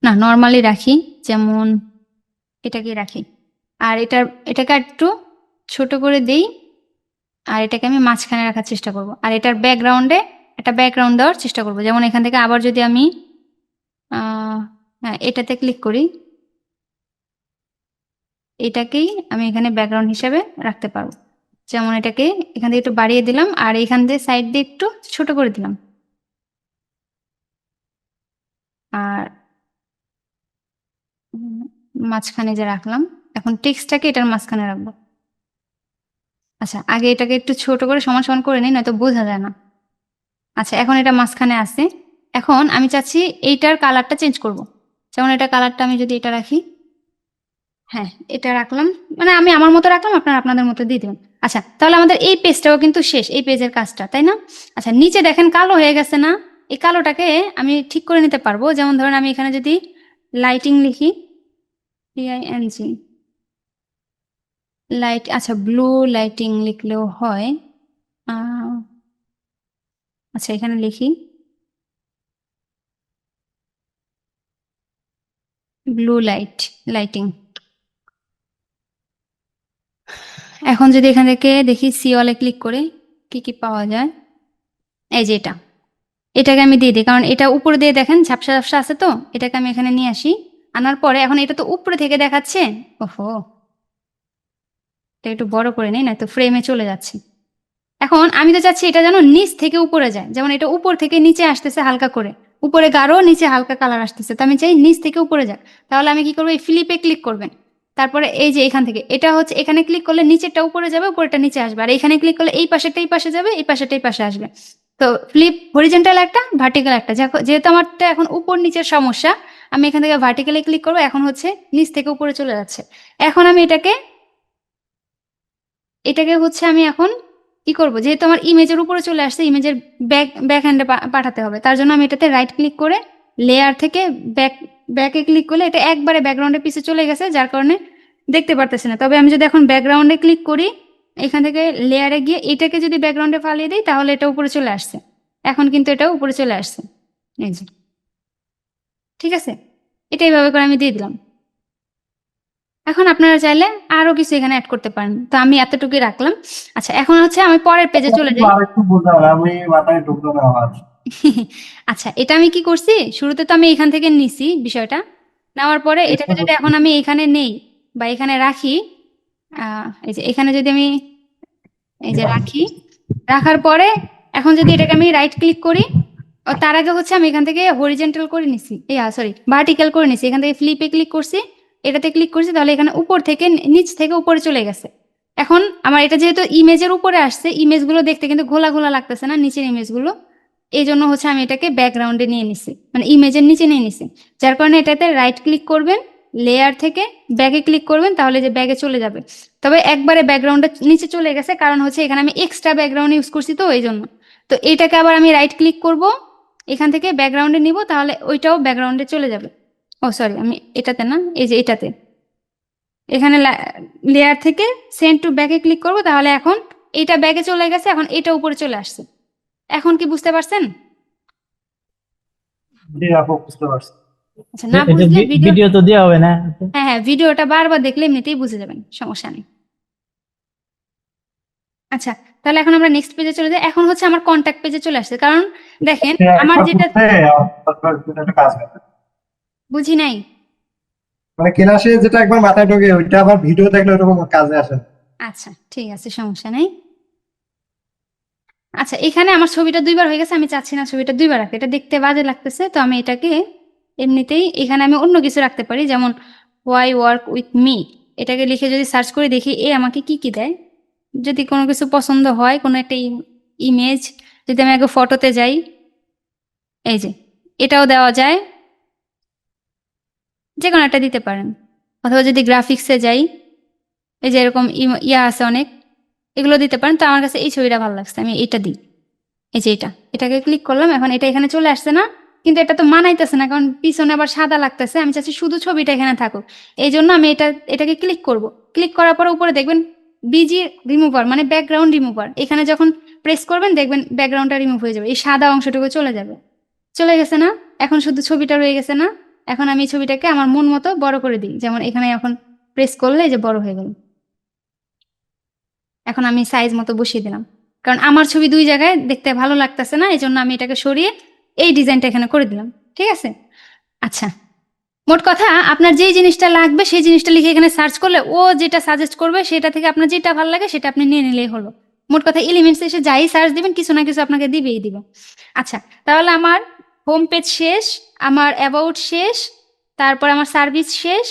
না নর্মালি রাখি, যেমন এটাকে রাখি, আর এটাকে একটু ছোট করে দেই, আর এটাকে আমি মাঝখানে রাখার চেষ্টা করব, আর এটার ব্যাকগ্রাউন্ডে একটা ব্যাকগ্রাউন্ড দেওয়ার চেষ্টা করব। যেমন এখান থেকে আবার যদি আমি হ্যাঁ, এটাতে ক্লিক করি, এটাকেই আমি এখানে ব্যাকগ্রাউন্ড হিসাবে রাখতে পারবো। যেমন এটাকে এখান থেকে একটু বাড়িয়ে দিলাম আর এখান দিয়ে সাইড দিয়ে একটু ছোট করে দিলাম। আর মাঝখানে যে রাখলাম, এখন টেক্সটটাকে এটার মাঝখানে রাখবো। আচ্ছা, আগে এটাকে একটু ছোট করে সমান সমান করে নিই, নয়তো বোঝা যায় না। আচ্ছা, এখন এটা মাঝখানে আছে। এখন আমি চাচ্ছি এইটার কালারটা চেঞ্জ করব। যেমন এটা কালারটা আমি যদি এটা রাখি, হ্যাঁ এটা রাখলাম, মানে আমি আমার মতো রাখলাম, আপনারা আপনাদের মতো দিয়ে দেবেন। আচ্ছা, তাহলে আমাদের এই পেজটাও কিন্তু শেষ, এই পেজের কাজটা, তাই না? আচ্ছা, নিচে দেখেন কালো হয়ে গেছে না? এই কালোটাকে আমি ঠিক করে নিতে পারবো। যেমন ধরেন আমি এখানে যদি লাইটিং লিখি, PING লাইট, আচ্ছা ব্লু লাইটিং লিখলেও হয়। আচ্ছা, এখানে লিখি ব্লু লাইটিং। এখন যদি এখান থেকে দেখি সি অলে ক্লিক করে কি কি পাওয়া যায়, এই যে এটাকে আমি দিয়ে দিই, কারণ এটা উপরে দিয়ে দেখেন ঝাপসা ঝাপসা আছে, তো এটাকে আমি এখানে নিয়ে আসি। আনার পরে এখন এটা তো উপরে থেকে দেখাচ্ছে, ওহো, এটা একটু বড় করে নেই, না তো ফ্রেমে চলে যাচ্ছে। এখন আমি তো চাচ্ছি এটা যেন নিচ থেকে উপরে যায়, যেমন এটা উপর থেকে নিচে আসতেছে হালকা করে, উপরে গাঢ় নিচে হালকা কালার আসতেছে, তো আমি চাই নিচ থেকে উপরে যাক। তাহলে আমি কি করবো, এই ফ্লিপে ক্লিক করবেন, তারপরে এই যে এখান থেকে এটা হচ্ছে, এখানে ক্লিক করলে নিচেরটা উপরে যাবে, উপরেটা নিচে আসবে, আর এখানে ক্লিক করলে এই পাশেরটা এই পাশে যাবে, এই পাশেরটা এই পাশে আসবে। তো ফ্লিপ হরিজেন্টাল একটা, ভার্টিক্যাল একটা। যেহেতু আমারটা এখন উপর নিচের সমস্যা, আমি এখান থেকে ভার্টিক্যালে ক্লিক করবো, এখন হচ্ছে নিচ থেকে উপরে চলে যাচ্ছে। এখন আমি এটাকে হচ্ছে আমি এখন কি করব, যেহেতু আমার ইমেজের উপরে চলে আসছে, ইমেজের ব্যাক হ্যান্ডে পাঠাতে হবে, তার জন্য আমি এটাতে রাইট ক্লিক করে লেয়ার থেকে ব্যাকে ক্লিক করলে এটা একবারে ব্যাকগ্রাউন্ডের পিছে চলে গেছে, যার কারণে দেখতে পারতেছি না। তবে আমি যদি এখন ব্যাকগ্রাউন্ডে ক্লিক করি, এখান থেকে লেয়ারে গিয়ে এটাকে যদি ব্যাকগ্রাউন্ডে ফালিয়ে দিই, তাহলে এটা উপরে চলে আসছে। এখন কিন্তু এটা উপরে চলে আসছে, এই যে, ঠিক আছে। এটা এইভাবে করে আমি দিয়ে দিলাম। এখন আপনারা চাইলে আরো কিছু এখানে অ্যাড করতে পারেন, তো আমি এতটুকুই রাখলাম। আচ্ছা, এখন হচ্ছে আমি পরের পেজে চলে যাই। আর একটু বোঝাও, আমি মাথায় ঢুকলো না আমার। আচ্ছা, এটা আমি কি করছি, শুরুতে তো আমি এখান থেকে নিছি বিষয়টা, নেওয়ার পরে এটাকে যদি এখন আমি এখানে নেই বা এখানে রাখি, এই যে এখানে যদি আমি এই যে রাখি, রাখার পরে এখন যদি এটাকে আমি রাইট ক্লিক করি, ও তার আগে হচ্ছে আমি এখান থেকে হরিজেন্টাল করে নিছি, সরি ভার্টিক্যাল করে নিছি, এখান থেকে ফ্লিপে ক্লিক করছি, এটাতে ক্লিক করছি, তাহলে এখানে উপর থেকে নিচ থেকে উপরে চলে গেছে। এখন আমার এটা যেহেতু ইমেজের উপরে আসছে, ইমেজগুলো দেখতে কিন্তু ঘোলা ঘোলা লাগতেছে না, নিচের ইমেজগুলো, এই জন্য হচ্ছে আমি এটাকে ব্যাকগ্রাউন্ডে নিয়ে নিছি, মানে ইমেজের নিচে নিয়ে নিছি। যার কারণে এটাতে রাইট ক্লিক করবেন, লেয়ার থেকে ব্যাগে ক্লিক করবেন, তাহলে যে ব্যাগে চলে যাবে। তবে একবারে ব্যাকগ্রাউন্ডের নিচে চলে গেছে, কারণ হচ্ছে এখানে আমি এক্সট্রা ব্যাকগ্রাউন্ড ইউজ করছি, তো এই জন্য। তো এইটাকে আবার আমি রাইট ক্লিক করব, এখান থেকে ব্যাকগ্রাউন্ডে নিব, তাহলে ওইটাও ব্যাকগ্রাউন্ডে চলে যাবে। ও সরি, আমি এটাতে না, এই যে এটাতে, এখানে লেয়ার থেকে সেন্ড টু ব্যাকে ক্লিক করব, তাহলে এখন এটা ব্যাগে চলে গেছে, এখন এটা উপরে চলে আসছে। এখন কি বুঝতে পারছেন? জি আপু, বুঝতে পারছি। আচ্ছা, না এটা বুঝলে ভিডিও, ভিডিও তো দেওয়া হবে না? হ্যাঁ হ্যাঁ, ভিডিওটা বারবার দেখলে এমনিতেই বুঝে যাবেন, সমস্যা নেই। আচ্ছা, তাহলে এখন আমরা নেক্সট পেজে চলে যাই। এখন হচ্ছে আমার কন্ট্যাক্ট পেজে চলে আসছে, কারণ দেখেন আমার যেটা একটা কাজ হবে, বুঝি নাই। মানে ক্লাসে যেটা একবার মাথায় ঢোকে ওইটা আবার ভিডিও দেখলে ওরকম কাজে আসে না। আচ্ছা, ঠিক আছে, সমস্যা নেই। আচ্ছা, এখানে আমার ছবিটা দুইবার হয়ে গেছে, আমি চাচ্ছি না ছবিটা দুইবার রাখতে, এটা দেখতে বাজে লাগতেছে, তো আমি এটাকে এমনিতেই এখানে আমি অন্য কিছু রাখতে পারি, যেমন ওয়াই ওয়ার্ক উইথ মি, এটাকে লিখে যদি সার্চ করে দেখি এ আমাকে কি কি দেয়। যদি কোনো কিছু পছন্দ হয়, কোনো একটা ইমেজ, যদি আমি আগে ফটোতে যাই, এই যে এটাও দেওয়া যায়, যে কোনো একটা দিতে পারেন। অথবা যদি গ্রাফিক্সে যাই, এই যে এরকম ইয়া আছে অনেক, এগুলো দিতে পারেন। তো আমার কাছে এই ছবিটা ভালো লাগছে, আমি এটা দিই, এই যে এটাকে ক্লিক করলাম, এখন এটা এখানে চলে আসছে না, কিন্তু এটা তো মানাইতেছে না, কারণ পিছনে আবার সাদা লাগতেছে, আমি চাচ্ছি শুধু ছবিটা এখানে থাকুক। এই জন্য আমি এটাকে ক্লিক করব। ক্লিক করার পরে উপরে দেখবেন বিজি রিমুভার, মানে ব্যাকগ্রাউন্ড রিমুভার, এখানে যখন প্রেস করবেন দেখবেন ব্যাকগ্রাউন্ডটা রিমুভ হয়ে যাবে, এই সাদা অংশটুকু চলে যাবে। চলে গেছে না? এখন শুধু ছবিটা রয়ে গেছে না? এখন আমি ছবিটাকে আমার মন মতো বড় করে দিই, যেমন এখানে এখন প্রেস করলে এই যে বড় হয়ে গেল। এখন আমি সাইজ মতো বসিয়ে দিলাম, কারণ আমার ছবি দুই জায়গায় দেখতে ভালো লাগতেছে না, এই জন্য আমি এটাকে সরিয়ে এই ডিজাইনটা এখানে করে দিলাম, ঠিক আছে। আচ্ছা, মোট কথা আপনার যেই জিনিসটা লাগবে সেই জিনিসটা লিখে এখানে সার্চ করলে ও যেটা সাজেস্ট করবে সেটা থেকে আপনার যেটা ভালো লাগে সেটা আপনি নিয়ে নিলেই হলো। মোট কথা এলিমেন্টস এসে যাই সার্চ দিবেন কিছু না কিছু আপনাকে দিবেই দিবে। আচ্ছা, তাহলে আমার হোম পেজ শেষ, আমার অ্যাবাউট শেষ, তারপর আমার সার্ভিস শেষ,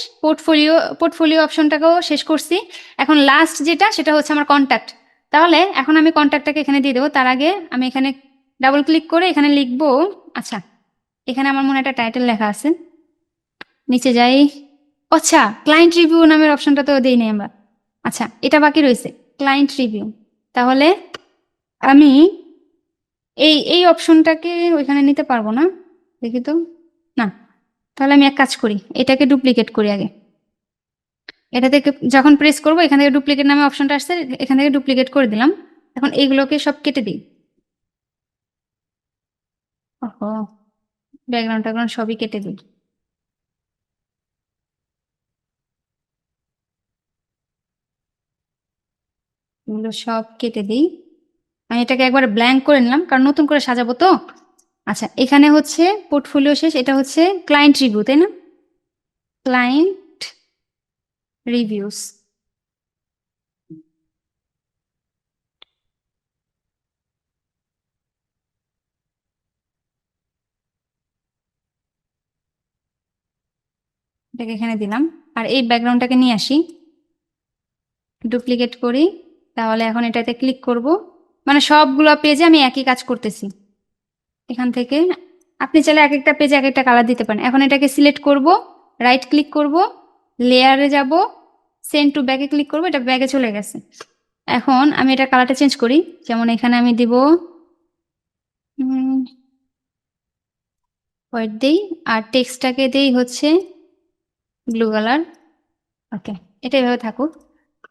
পোর্টফোলিও অপশনটাকেও শেষ করছি। এখন লাস্ট যেটা সেটা হচ্ছে আমার কন্ট্যাক্ট। তাহলে এখন আমি কন্ট্যাক্টটাকে এখানে দিয়ে দেবো। তার আগে আমি এখানে ডাবল ক্লিক করে এখানে লিখবো, আচ্ছা এখানে আমার মনে হয় একটা টাইটেল লেখা আছে, নিচে যাই। আচ্ছা, ক্লায়েন্ট রিভিউ নামের অপশনটা তো দেই নাই আমরা। আচ্ছা, এটা বাকি রয়েছে, ক্লায়েন্ট রিভিউ। তাহলে আমি এই এই অপশনটাকে ওইখানে নিতে পারবো না, দেখি তো। না, তাহলে আমি এক কাজ করি, এটাকে ডুপ্লিকেট করি আগে। এটা থেকে যখন প্রেস করবো এখান থেকে ডুপ্লিকেট নামে অপশনটা আসছে, এখান থেকে ডুপ্লিকেট করে দিলাম। এখন এইগুলোকে সব কেটে দিই। ওহো, ব্যাকগ্রাউন্ড ট্যাকগ্রাউন্ড সবই কেটে দিই। এগুলো সব কেটে দিই। আমি এটাকে একবার ব্ল্যাঙ্ক করে নিলাম কারণ নতুন করে সাজাবো তো। আচ্ছা, এখানে হচ্ছে পোর্টফোলিও শেষ, এটা হচ্ছে ক্লায়েন্ট রিভিউ, তাই না? Client reviews. এটাকে এখানে দিলাম। আর এই ব্যাকগ্রাউন্ডটাকে নিয়ে আসি, ডুপ্লিকেট করি। তাহলে এখন এটাতে ক্লিক করব, মানে সবগুলো পেজে আমি একই কাজ করতেছি। এখান থেকে আপনি চাইলে এক একটা পেজে এক একটা কালার দিতে পারেন। এখন এটাকে সিলেক্ট করব, রাইট ক্লিক করব, লেয়ারে যাব, সেন্ড টু ব্যাগে ক্লিক করব, এটা ব্যাগে চলে গেছে। এখন আমি এটা কালারটা চেঞ্জ করি, যেমন এখানে আমি দিব হোয়াইট দেই, আর টেক্সটটাকে দেই হচ্ছে ব্লু কালার। ওকে, এটা এভাবে থাকুক।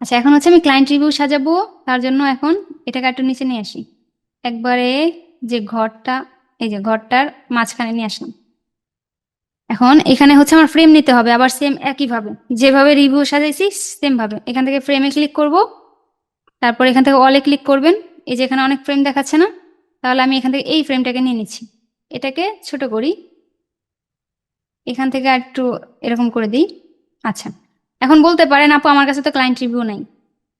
আচ্ছা, এখন হচ্ছে আমি ক্লায়েন্ট রিভিউ সাজাবো, তার জন্য এখন এটাকে একটু নিচে নিয়ে আসি, একবারে যে ঘরটা, এই যে ঘরটার মাঝখানে নিয়ে আসলাম। এখন এখানে হচ্ছে আমার ফ্রেম নিতে হবে, আবার সেম একইভাবে যেভাবে রিভিউ সাজাইছি সেম ভাবে এখান থেকে ফ্রেমে ক্লিক করব, তারপর এখান থেকে অলে ক্লিক করবেন। এই যে এখানে অনেক ফ্রেম দেখাচ্ছে না, তাহলে আমি এখান থেকে এই ফ্রেমটাকে নিয়ে নিচ্ছি, এটাকে ছোট করি, এখান থেকে একটু এরকম করে দিই। আচ্ছা, এখন বলতে পারেন আপু আমার কাছে তো ক্লায়েন্ট রিভিউ নাই।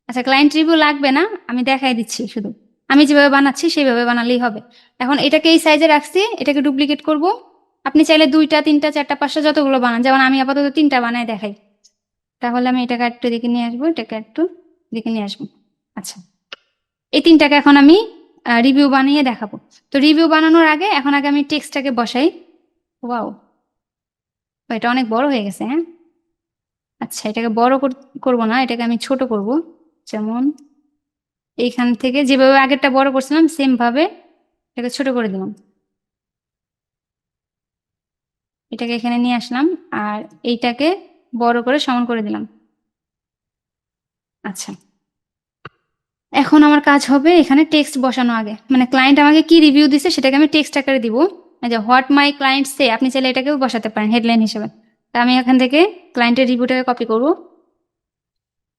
আচ্ছা, ক্লায়েন্ট রিভিউ লাগবে না, আমি দেখাই দিচ্ছি, শুধু আমি যেভাবে বানাচ্ছি সেইভাবে বানালেই হবে। এখন এটাকে এই সাইজে রাখছি, এটাকে ডুপ্লিকেট করব। আপনি চাইলে 2টা 3টা 4টা 5টা যতগুলো বানান, যেমন আমি আপাতত 3টা বানায় দেখাই। তাহলে আমি এটাকে একটু দিকে নিয়ে আসবো, এটাকে একটু দিকে নিয়ে আসবো। আচ্ছা, এই 3টাকে এখন আমি রিভিউ বানিয়ে দেখাবো। তো রিভিউ বানানোর আগে এখন আগে আমি টেক্সটটাকে বসাই। ওয়াও, এটা অনেক বড় হয়ে গেছে। হ্যাঁ, আচ্ছা, এটাকে বড় করবো না, এটাকে আমি ছোট করব। যেমন এইখান থেকে যেভাবে আগেরটা বড় করছিলাম সেম ভাবে এটাকে ছোট করে দিলাম, এটাকে এখানে নিয়ে আসলাম, আর এইটাকে বড় করে সমান করে দিলাম। আচ্ছা, এখন আমার কাজ হবে এখানে টেক্সট বসানো আগে, মানে ক্লায়েন্ট আমাকে কি রিভিউ দিছে সেটাকে আমি টেক্সট আকারে দিব। যে হোয়াট মাই ক্লায়েন্ট সে, আপনি চাইলে এটাকেও বসাতে পারেন হেডলাইন হিসেবে। তা আমি এখান থেকে ক্লায়েন্টের রিভিউটাকে কপি করব।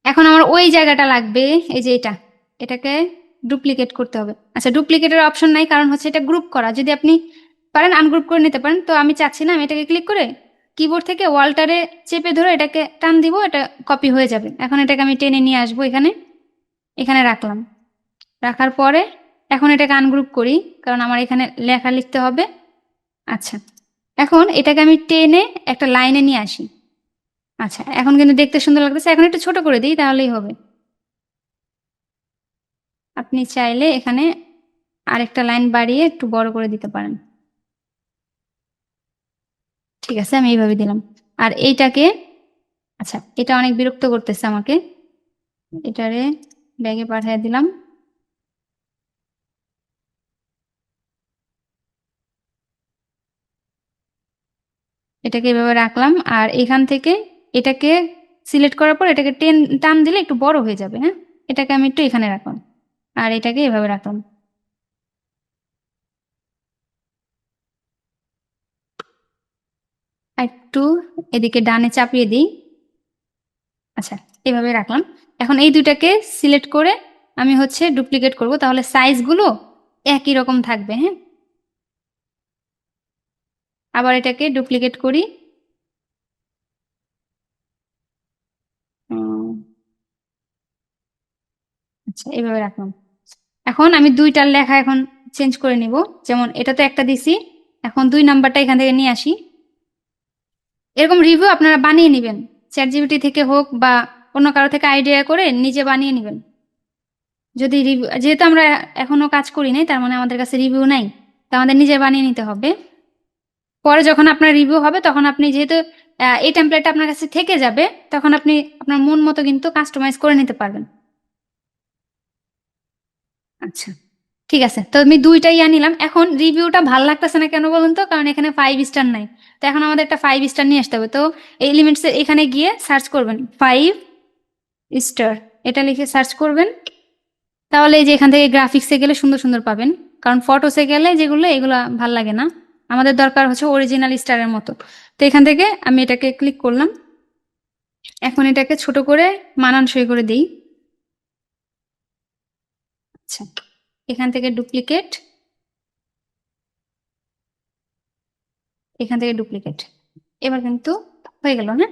এখন আমার ওই জায়গাটা লাগবে, এই যে এটাকে ডুপ্লিকেট করতে হবে। আচ্ছা, ডুপ্লিকেটের অপশন নাই, কারণ হচ্ছে এটা গ্রুপ করা, যদি আপনি পারেন আনগ্রুপ করে নিতে পারেন। তো আমি চাচ্ছি না, আমি এটাকে ক্লিক করে কিবোর্ড থেকে ওয়ালটারে চেপে ধরে এটাকে টান দিব, এটা কপি হয়ে যাবে। এখন এটাকে আমি টেনে নিয়ে আসবো, এখানে এখানে রাখলাম। রাখার পরে এখন এটাকে আনগ্রুপ করি, কারণ আমার এখানে লেখা লিখতে হবে। আচ্ছা, এখন এটাকে আমি টেনে একটা লাইনে নিয়ে আসি। আচ্ছা, এখন কিন্তু দেখতে সুন্দর লাগতেছে, এখন একটু ছোট করে দিই তাহলেই হবে। আপনি চাইলে এখানে আরেকটা লাইন বাড়িয়ে একটু বড় করে দিতে পারেন। ঠিক আছে, আমি এইভাবে দিলাম। আর এইটাকে, আচ্ছা এটা অনেক বিরক্ত করতেছে আমাকে, এটারে ব্যাগে পাঠিয়ে দিলাম। এটাকে এভাবে রাখলাম, আর এখান থেকে এটাকে সিলেক্ট করার পর এটাকে টান দিলে একটু বড় হয়ে যাবে। হ্যাঁ, এটাকে আমি একটু এখানে রাখলাম, আর এটাকে এভাবে রাখলাম। আর একটু এদিকে ডানে চাপিয়ে দিই। আচ্ছা, এভাবে রাখলাম। এখন এই দুটাকে সিলেক্ট করে আমি হচ্ছে ডুপ্লিকেট করব, তাহলে সাইজগুলো একই রকম থাকবে। হ্যাঁ, আবার এটাকে ডুপ্লিকেট করি, আচ্ছা এইভাবে রাখলাম। এখন আমি দুইটার লেখা এখন চেঞ্জ করে নিব। যেমন এটা তো একটা দিছি, এখন 2 নাম্বারটা এখান থেকে নিয়ে আসি। এরকম রিভিউ আপনারা বানিয়ে নেবেন, চ্যাটজিপিটি থেকে হোক বা অন্য কারো থেকে আইডিয়া করে নিজে বানিয়ে নেবেন। যদি রিভিউ, যেহেতু আমরা এখনো কাজ করি নাই তার মানে আমাদের কাছে রিভিউ নাই, তা আমাদের নিজে বানিয়ে নিতে হবে। পরে যখন আপনার রিভিউ হবে তখন আপনি যেহেতু এই টেমপ্লেটটা আপনার কাছে থেকে যাবে, তখন আপনি আপনার মন মতো কিন্তু কাস্টমাইজ করে নিতে পারবেন। আচ্ছা ঠিক আছে, তো আমি দুইটাই আনিলাম। এখন রিভিউটা ভালো লাগতেছে না কেন বলুন তো? কারণ এখানে 5 স্টার নাই, তো এখন আমাদের একটা 5 স্টার নিয়ে আসতে হবে। তো এলিমেন্টস এখানে গিয়ে সার্চ করবেন 5 স্টার, এটা লিখে সার্চ করবেন। তাহলে এই যে এখান থেকে গ্রাফিক্সে গেলে সুন্দর সুন্দর পাবেন, কারণ ফটোসে গেলে যেগুলো এগুলো ভাল লাগে না, আমাদের দরকার হচ্ছে অরিজিনাল স্টারের মতো। তো এখান থেকে আমি এটাকে ক্লিক করলাম। এখন এটাকে ছোট করে মানানসই করে দিই। আচ্ছা এখান থেকে ডুপ্লিকেট, এখান থেকে ডুপ্লিকেট, এবার কিন্তু হয়ে গেল। হ্যাঁ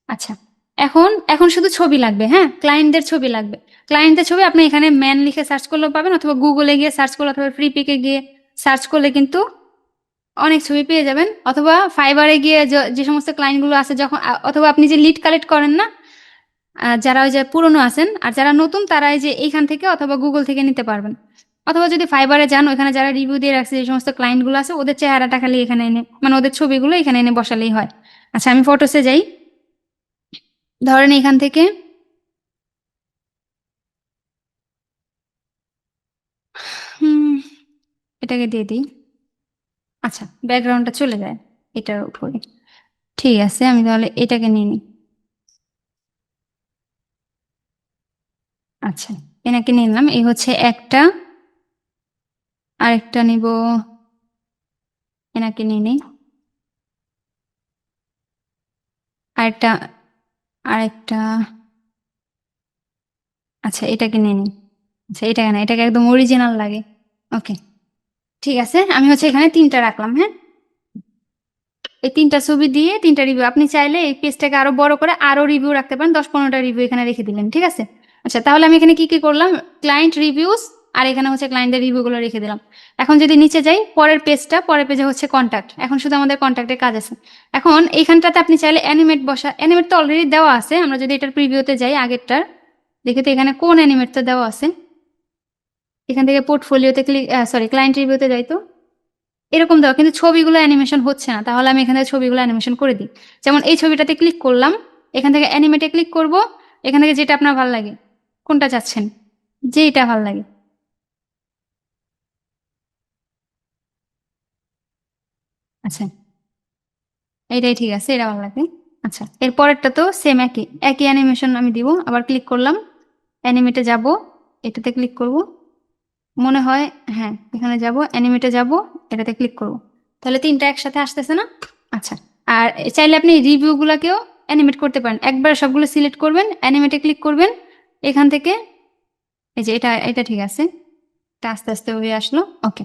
আচ্ছা, এখন এখন শুধু ছবি লাগবে। হ্যাঁ, ক্লায়েন্টদের ছবি লাগবে। ক্লায়েন্টদের ছবি আপনি এখানে ম্যান লিখে সার্চ করলেও পাবেন, অথবা গুগলে গিয়ে সার্চ করলে, অথবা ফ্রি পিকে গিয়ে সার্চ করলে কিন্তু অনেক ছবি পেয়ে যাবেন। অথবা ফাইবারে গিয়ে যে সমস্ত ক্লায়েন্টগুলো আছে, যখন অথবা আপনি যে লিড কালেক্ট করেন না, যারা ওই যে পুরনো আছেন আর যারা নতুন, তারা এই যে এইখান থেকে অথবা গুগল থেকে নিতে পারবেন। অথবা যদি ফাইবারে যান, ওইখানে যারা রিভিউ দিয়ে রাখছে যে সমস্ত ক্লায়েন্টগুলো আছে, ওদের চেহারাটা খালি এখানে এনে, মানে ওদের ছবিগুলো এখানে এনে বসালেই হয়। আচ্ছা আমি ফটোসে যাই, ধরেন এখান থেকে এটাকে দিয়ে দিই। আচ্ছা ব্যাকগ্রাউন্ডটা চলে যায় এটার উপরে, ঠিক আছে আমি তাহলে এটাকে নিয়ে নিই। আচ্ছা এনাকে নিয়ে নিলাম, এই হচ্ছে একটা, আরেকটা নিব, এনাকে নিয়ে নিই, আরেকটা, আরেকটা, আচ্ছা এটাকে নিয়ে নিই। আচ্ছা এটাকে না, এটাকে একদম অরিজিনাল লাগে। ওকে ঠিক আছে, আমি হচ্ছে এখানে 3টা রাখলাম। হ্যাঁ, এই 3টা ছবি দিয়ে 3টা রিভিউ, আপনি চাইলে এই পেজটাকে আরো বড় করে আরো রিভিউ রাখতে পারেন, 10-15টা রিভিউ এখানে রেখে দিলেন। ঠিক আছে, আচ্ছা তাহলে আমি এখানে কি কি করলাম, ক্লায়েন্ট রিভিউস আর এখানে হচ্ছে ক্লায়েন্টদের রিভিউগুলো রেখে দিলাম। এখন যদি নিচে যাই, পরের পেজটা, পরের পেজে হচ্ছে কন্ট্যাক্ট। এখন শুধু আমাদের কন্ট্যাক্টের কাজ আছে। এখন এইখানটাতে আপনি চাইলে অ্যানিমেট বসা, অ্যানিমেট তো অলরেডি দেওয়া আছে। আমরা যদি এটার প্রিভিউতে যাই, আগেরটার দেখে, তো এখানে কোন অ্যানিমেটটা দেওয়া আছে, এখান থেকে পোর্টফোলিওতে ক্লিক, সরি ক্লায়েন্ট রিভিউতে যাই, তো এরকম দেওয়া, কিন্তু ছবিগুলো অ্যানিমেশন হচ্ছে না। তাহলে আমি এখান থেকে ছবিগুলো অ্যানিমেশন করে দিই। যেমন এই ছবিটাতে ক্লিক করলাম, এখান থেকে অ্যানিমেটে ক্লিক করব, এখান থেকে যেটা আপনার ভালো লাগে, কোনটা চাচ্ছেন, যেটা ভালো লাগে। আচ্ছা এইটাই ঠিক আছে, এটা ভালো লাগে। আচ্ছা এর পরেরটা তো সেম, একই একই অ্যানিমেশন আমি দিব। আবার ক্লিক করলাম, অ্যানিমেটে যাব, এটাতে ক্লিক করব মনে হয়, হ্যাঁ এখানে যাব, অ্যানিমেটে যাব, এটাতে ক্লিক করব, তাহলে 3টা একসাথে আসতেছে না? আচ্ছা, আর চাইলে আপনি রিভিউগুলোকেও অ্যানিমেট করতে পারেন। একবার সবগুলো সিলেক্ট করবেন, অ্যানিমেটে ক্লিক করবেন, এখান থেকে এই যে এটা, এটা ঠিক আছে, এটা আস্তে আস্তে হয়ে আসলো। ওকে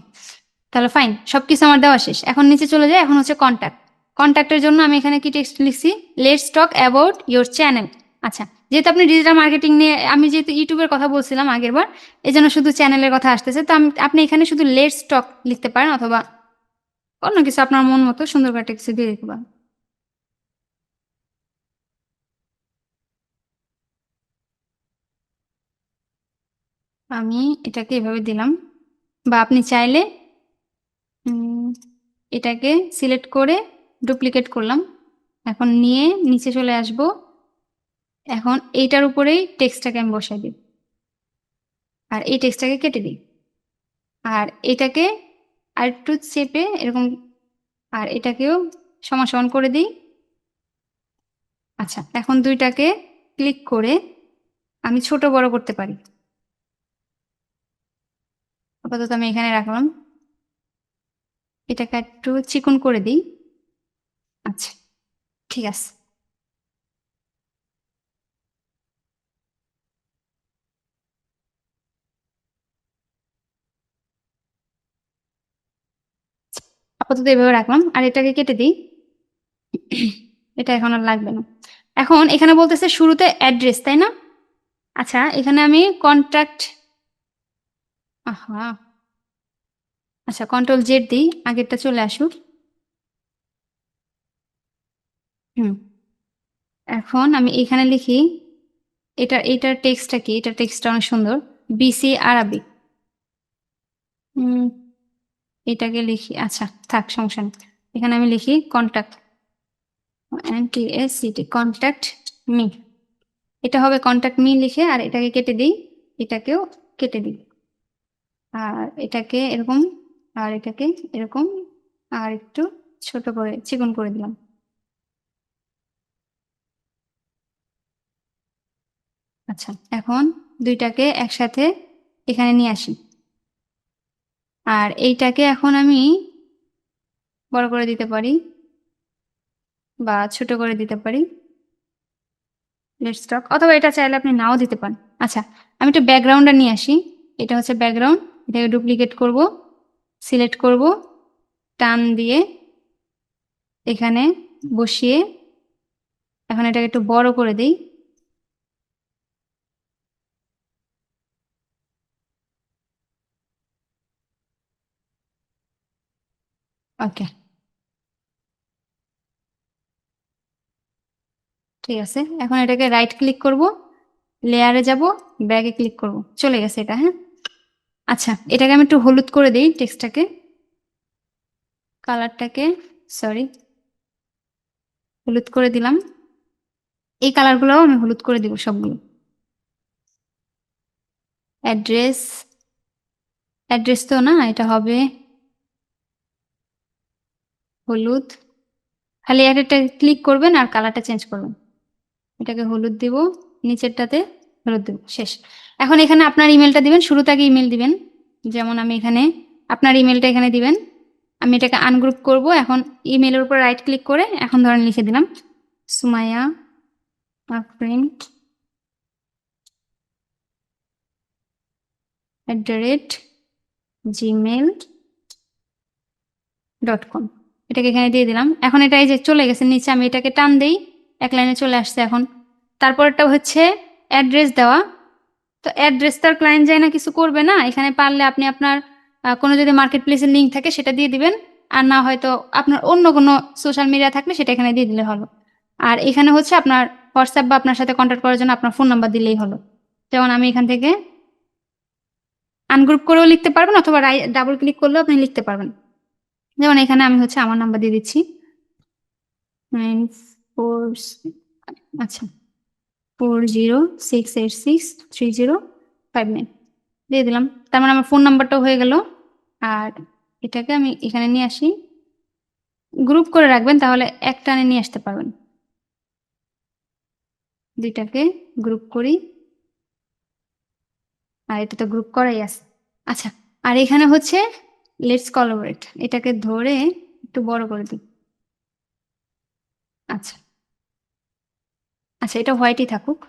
তাহলে ফাইন, সবকিছু আমার দেওয়া শেষ। এখন নিচে চলে যায়, এখন হচ্ছে কন্ট্যাক্ট। কন্ট্যাক্টের জন্য আমি এখানে কি টেক্সট লিখছি, let's talk about your channel. আচ্ছা যেহেতু আপনি ডিজিটাল মার্কেটিং নিয়ে, আমি যেহেতু ইউটিউবের কথা বলছিলাম আগের বার, এই জন্য শুধু চ্যানেলের কথা আসতেছে। তো আপনি এখানে শুধু লেটস টক লিখতে পারেন, অথবা অন্য কিছু আপনার মন মতো সুন্দর করে টেক্সট দিয়ে দিতে পারেন। আমি এটাকে এভাবে দিলাম, বা আপনি চাইলে এটাকে সিলেক্ট করে ডুপ্লিকেট করলাম, এখন নিয়ে নিচে চলে আসব। এখন এইটার উপরেই টেক্সটটাকে আমি বসাই দিই, আর এই টেক্সটটাকে কেটে দিই, আর এটাকে আর একটু চেপে এরকম, আর এটাকেও সমান সমান করে দিই। আচ্ছা এখন দুইটাকে ক্লিক করে আমি ছোট বড় করতে পারি। আপাতত আমি এখানে রাখলাম, এটাকে একটু চিকন করে দিই। আচ্ছা ঠিক আছে, আপাতত এভাবে রাখলাম, আর এটাকে কেটে দিই। এটা এখন আর লাগবে না। এখন এখানে বলতেছে শুরুতে অ্যাড্রেস, তাই না? আচ্ছা, এখানে আমি কন্ট্যাক্ট, আহা, আচ্ছা কন্ট্রোল জেড দিই, আগেরটা চলে আসুক। হুম, এখন আমি এখানে লিখি, এটার টেক্সটটা কি, এটার টেক্সটটা অনেক সুন্দর, বিসি আরাবিক। এটাকে লিখি, আচ্ছা থাক, সমস্যা নেই। এখানে আমি লিখি কন্ট্যাক্ট, NTSCT, কন্ট্যাক্ট মি। এটা হবে কন্ট্যাক্ট মি লিখে, আর এটাকে কেটে দিই, এটাকেও কেটে দিই, আর এটাকে এরকম, আর এটাকে এরকম, আর একটু ছোট করে চিকন করে দিলাম। আচ্ছা, এখন দুইটাকে একসাথে এখানে নিয়ে আসি, আর এইটাকে এখন আমি বড় করে দিতে পারি বা ছোট করে দিতে পারি, লেটস টক, অথবা এটা চাইলে আপনি নাও দিতে পারেন। আচ্ছা, আমি একটু ব্যাকগ্রাউন্ডটা নিয়ে আসি, এটা হচ্ছে ব্যাকগ্রাউন্ড, এটাকে ডুপ্লিকেট করব, সিলেক্ট করব, টান দিয়ে এখানে বসিয়ে এখন এটাকে একটু বড় করে দিই। ওকে, ঠিক আছে। এখন এটাকে রাইট ক্লিক করব, লেয়ারে যাব, ব্যাগে ক্লিক করব, চলে গেছে এটা। হ্যাঁ, আচ্ছা, এটাকে আমি একটু হলুদ করে দিই, টেক্সটটাকে, কালারটাকে, সরি, হলুদ করে দিলাম। এই কালারগুলোও আমি হলুদ করে দিব সবগুলো। অ্যাড্রেস, অ্যাড্রেস তো না, এটা হবে হলুদ, খালি একটা ক্লিক করবেন আর কালারটা চেঞ্জ করবেন। এটাকে হলুদ দিব, নিচেরটাতে হলুদ দিব, শেষ। এখন এখানে আপনার ইমেলটা দিবেন, শুরুতে আগে ইমেল দিবেন, যেমন আমি এখানে আপনার ইমেলটা এখানে দিবেন। আমি এটাকে আনগ্রুপ করব, এখন ইমেলের উপর রাইট ক্লিক করে এখন ধরেন লিখে দিলাম সুমাইয়া আফরিন @gmail.com, এটাকে এখানে দিয়ে দিলাম। এখন এটা এই যে চলে গেছে নিচে, আমি এটাকে টান দেই, এক লাইনে চলে আসছে। এখন তারপরটা হচ্ছে অ্যাড্রেস দেওয়া। তো অ্যাড্রেসটার ক্লায়েন্ট যায় না, কিছু করবে না, এখানে পারলে আপনি আপনার কোনো যদি মার্কেট প্লেসের লিঙ্ক থাকে সেটা দিয়ে দিবেন, আর না হয়তো আপনার অন্য কোনো সোশ্যাল মিডিয়া থাকলে সেটা এখানে দিয়ে দিলে হলো। আর এখানে হচ্ছে আপনার হোয়াটসঅ্যাপ বা আপনার সাথে কন্ট্যাক্ট করার জন্য আপনার ফোন নাম্বার দিলেই হলো। যেমন আমি এখান থেকে আনগ্রুপ করেও লিখতে পারবেন, অথবা ডাবল ক্লিক করলেও আপনি লিখতে পারবেন। যেমন এখানে আমি হচ্ছে আমার নাম্বার দিয়ে দিচ্ছি, 94, আচ্ছা 40686305 দিয়ে দিলাম। তার মানে আমার ফোন নাম্বারটাও হয়ে গেল। আর এটাকে আমি এখানে নিয়ে আসি, গ্রুপ করে রাখবেন, তাহলে এক টানে নিয়ে আসতে পারবেন। দুইটাকে গ্রুপ করি, আর এটা তো গ্রুপ করাই আছে। আচ্ছা, আর এখানে হচ্ছে লেটস কোলাবরেট, এটাকে ধরে একটু বড় করে দিই। আচ্ছা, আচ্ছা এটা হোয়াইটই থাকুক।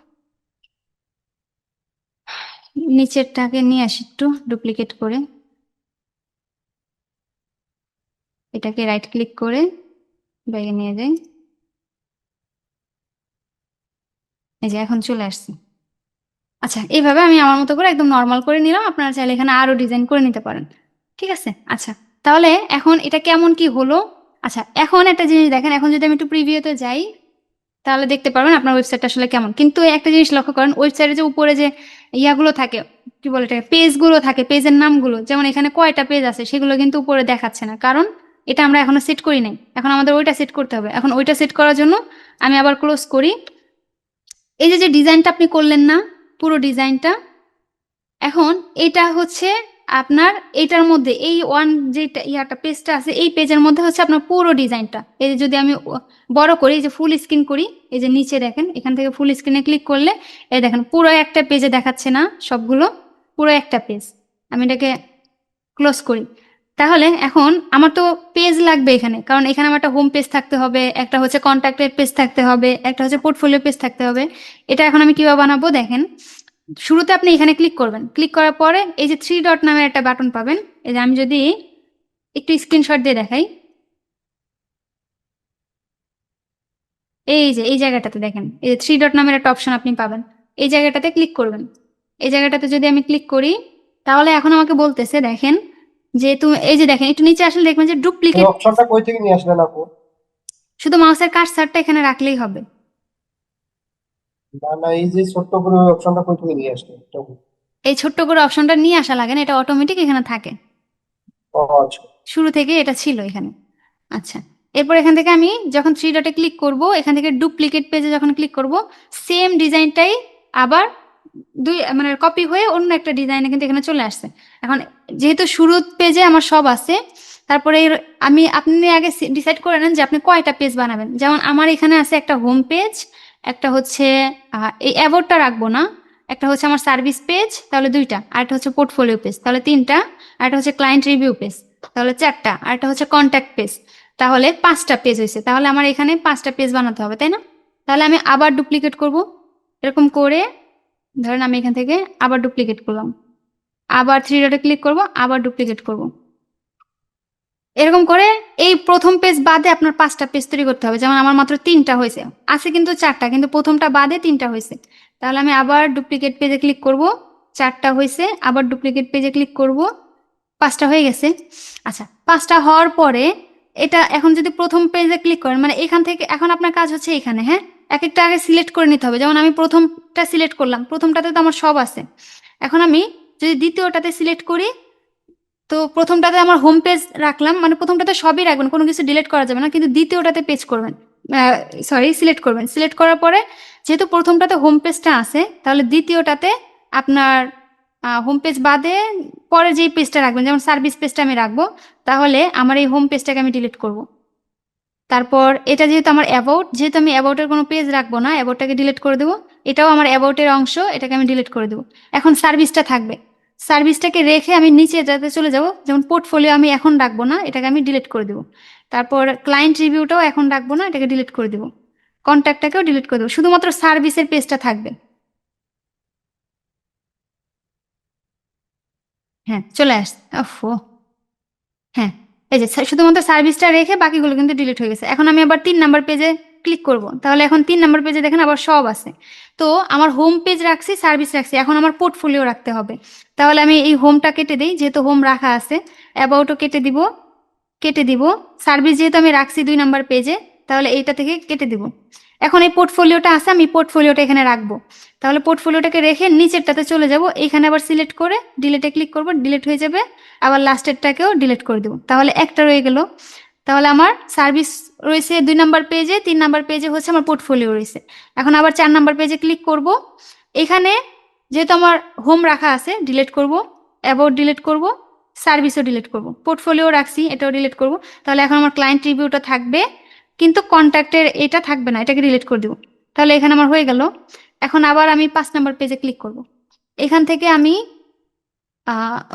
নিচেরটাকে নিয়ে আসি একটু ডুপ্লিকেট করে, এটাকে রাইট ক্লিক করে ব্যাগে নিয়ে যাই, এই যে এখন চলে আসছে। আচ্ছা, এইভাবে আমি আমার মতো করে একদম নর্মাল করে নিলাম, আপনারা চাইলে এখানে আরো ডিজাইন করে নিতে পারেন। ঠিক আছে, আচ্ছা তাহলে এখন এটা কেমন কি হলো। আচ্ছা, এখন একটা জিনিস দেখেন, এখন যদি আমি একটু প্রিভিউতে যাই তাহলে দেখতে পারবেন আপনার ওয়েবসাইটটা আসলে কেমন। কিন্তু একটা জিনিস লক্ষ্য করেন, ওয়েবসাইটে যে উপরে যে ইয়াগুলো থাকে, কি বলে এটাকে, পেজগুলো থাকে, পেজের নামগুলো, যেমন এখানে কয়টা পেজ আছে সেগুলো কিন্তু উপরে দেখাচ্ছে না, কারণ এটা আমরা এখনো সেট করি নাই। এখন আমাদের ওইটা সেট করতে হবে। এখন ওইটা সেট করার জন্য আমি আবার ক্লোজ করি। এই যে যে ডিজাইনটা আপনি করলেন না, পুরো ডিজাইনটা, এখন এটা হচ্ছে আপনার এটার মধ্যে এই ওয়ান যে ইয়াটা পেজটা আছে, এই পেজের মধ্যে হচ্ছে আপনার পুরো ডিজাইনটা। এই যে যদি আমি বড় করি, এই যে ফুল স্ক্রিন করি, এই যে নিচে দেখেন, এখান থেকে ফুল স্ক্রিনে ক্লিক করলে এই দেখেন পুরো একটা পেজে দেখাচ্ছে না সবগুলো, পুরো একটা পেজ। আমি এটাকে ক্লোজ করি। তাহলে এখন আমার তো পেজ লাগবে এখানে, কারণ এখানে আমার একটা হোম পেজ থাকতে হবে, একটা হচ্ছে কন্ট্যাক্টের পেজ থাকতে হবে, একটা হচ্ছে পোর্টফোলিও পেজ থাকতে হবে। এটা এখন আমি কিভাবে বানাবো দেখেন, শুরুতে আপনি এখানে ক্লিক করবেন, ক্লিক করার পরে এই যে 3 ডট নামের একটা বাটন পাবেন। এই যে আমি যদি একটু স্ক্রিনশট দিয়ে দেখাই, এই যে এই জায়গাটাতে দেখেন, এই যে 3 ডট নামের একটা অপশন আপনি পাবেন। এই জায়গাটাতে ক্লিক করবেন। এই জায়গাটাতে যদি আমি ক্লিক করি তাহলে এখন আমাকে বলতেছে দেখেন যে তুমি এই যে দেখেন একটু নিচে আসলে দেখবেন যে এই ডুপ্লিকেট, অপশনটা কই থেকে নিয়ে আসলেন আপু? শুধু মাউসের কার্সারটা এখানে রাখলেই হবে। না না, এই যে ছোট্ট করে ওই অপশনটা কই থেকে নিয়ে আসলেন এটা বলুন। এই ছোট্ট করে অপশনটা নিয়ে আসা লাগে না, এটা অটোমেটিক এখানে থাকে, ও আচ্ছা। শুরু থেকে এটা ছিল এখানে। আচ্ছা, এরপর এখান থেকে আমি যখন থ্রি ডটে ক্লিক করব, এখান থেকে ডুপ্লিকেট পেজে যখন ক্লিক করব, সেম ডিজাইনটাই আবার দুই মানে কপি হয়ে অন্য একটা ডিজাইনে কিন্তু এখানে চলে আসছে। এখন যেহেতু শুরুর পেজে আমার সব আছে, তারপরে আপনি আগে ডিসাইড করে নেন যে আপনি কয়টা পেজ বানাবেন। যেমন আমার এখানে আছে একটা হোম পেজ, একটা হচ্ছে এই অ্যাওয়ার্ডটা রাখবো না, একটা হচ্ছে আমার সার্ভিস পেজ, তাহলে দুইটা, আর একটা হচ্ছে পোর্টফোলিও পেজ, তাহলে তিনটা, আর একটা হচ্ছে ক্লায়েন্ট রিভিউ পেজ, তাহলে চারটা, আর একটা হচ্ছে কন্ট্যাক্ট পেজ, তাহলে 5টা পেজ হয়েছে। তাহলে আমার এখানে 5টা পেজ বানাতে হবে, তাই না? তাহলে আমি আবার ডুপ্লিকেট করব, এরকম করে ধরেন আমি এখান থেকে আবার ডুপ্লিকেট করলাম, আবার থ্রি ডটে ক্লিক করব, আবার ডুপ্লিকেট করব, এরকম করে এই প্রথম পেজ বাদে আপনার 5টা পেজ তৈরি করতে হবে। যেমন আমার মাত্র 3টা হয়েছে, আছে কিন্তু 4টা, কিন্তু প্রথমটা বাদে 3টা হয়েছে। তাহলে আমি আবার ডুপ্লিকেট পেজে ক্লিক করব, 4টা হয়েছে, আবার ডুপ্লিকেট পেজে ক্লিক করব, 5টা হয়ে গেছে। আচ্ছা, 5টা হওয়ার পরে এটা এখন যদি প্রথম পেজে ক্লিক করেন, মানে এখান থেকে এখন আপনার কাজ হচ্ছে এখানে, হ্যাঁ, এক একটা আগে সিলেক্ট করে নিতে হবে। যেমন আমি প্রথমটা সিলেক্ট করলাম, প্রথমটাতে তো আমার সব আছে। এখন আমি যদি দ্বিতীয়টাতে সিলেক্ট করি, তো প্রথমটাতে আমার হোম পেজ রাখলাম, মানে প্রথমটাতে সবই রাখবেন, কোনো কিছু ডিলিট করা যাবে না, কিন্তু দ্বিতীয়টাতে পেজ করবেন, সিলেক্ট করবেন। সিলেক্ট করার পরে যেহেতু প্রথমটাতে হোম পেজটা আছে, তাহলে দ্বিতীয়টাতে আপনার হোম পেজ বাদে পরে যেই পেজটা রাখবেন, যেমন সার্ভিস পেজটা আমি রাখবো, তাহলে আমার এই হোম পেজটাকে আমি ডিলিট করব। তারপর এটা যেহেতু আমার অ্যাবাউট, যেহেতু আমি অ্যাবাউটের কোনো পেজ রাখবো না, অ্যাবাউটটাকে ডিলিট করে দেবো, এটাও আমার অ্যাবাউটের অংশ, এটাকে আমি ডিলিট করে দেবো। এখন সার্ভিসটা থাকবে, সার্ভিসটাকে রেখে আমি নিচে যাতে চলে যাব, যেমন পোর্টফোলিও আমি এখন রাখবো না, এটাকে আমি ডিলিট করে দেবো। তারপর ক্লায়েন্ট রিভিউটাও এখন রাখবো না, এটাকে ডিলিট করে দেবো। কন্ট্যাক্টটাকেও ডিলিট করে দেবো, শুধুমাত্র সার্ভিসের পেজটা থাকবে। হ্যাঁ, চলে আস, ওফো, হ্যাঁ, এই যে শুধুমাত্র সার্ভিসটা রেখে বাকিগুলো কিন্তু ডিলিট হয়ে গেছে। এখন আমি আবার 3 নাম্বার পেজে ক্লিক করব, তাহলে এখন 3 নাম্বার পেজে দেখেন আবার সব আছে। তো আমার হোম পেজ রাখছি, সার্ভিস রাখছি, এখন আমার পোর্টফোলিও রাখতে হবে। তাহলে আমি এই হোমটা কেটে দিই, যেহেতু হোম রাখা আছে, অ্যাবাউটও কেটে দিব, সার্ভিস যেহেতু আমি রাখছি 2 নাম্বার পেজে, তাহলে এইটা থেকে কেটে দিব। এখন এই পোর্টফোলিওটা আছে, আমি পোর্টফোলিওটা এখানে রাখবো। তাহলে পোর্টফোলিওটাকে রেখে নিচেরটাতে চলে যাব, এইখানে আবার সিলেক্ট করে ডিলিটে ক্লিক করব, ডিলিট হয়ে যাবে। আবার লাস্টেরটাকেও ডিলিট করে দেবো, তাহলে একটা রয়ে গেল। তাহলে আমার সার্ভিস রয়েছে 2 নাম্বার পেজে, 3 নাম্বার পেজে হচ্ছে আমার পোর্টফোলিও রয়েছে। এখন আবার 4 নাম্বার পেজে ক্লিক করব, এখানে যেহেতু আমার হোম রাখা আছে, ডিলিট করব, অ্যাবাউট ডিলিট করব, সার্ভিসও ডিলিট করব, পোর্টফোলিও রাখছি, এটাও ডিলিট করব। তাহলে এখন আমার ক্লায়েন্ট রিভিউটা থাকবে, কিন্তু কন্ট্যাক্টের এটা থাকবে না, এটাকে ডিলিট করে দেবো। তাহলে এখানে আমার হয়ে গেল। এখন আবার আমি 5 নাম্বার পেজে ক্লিক করব, এখান থেকে আমি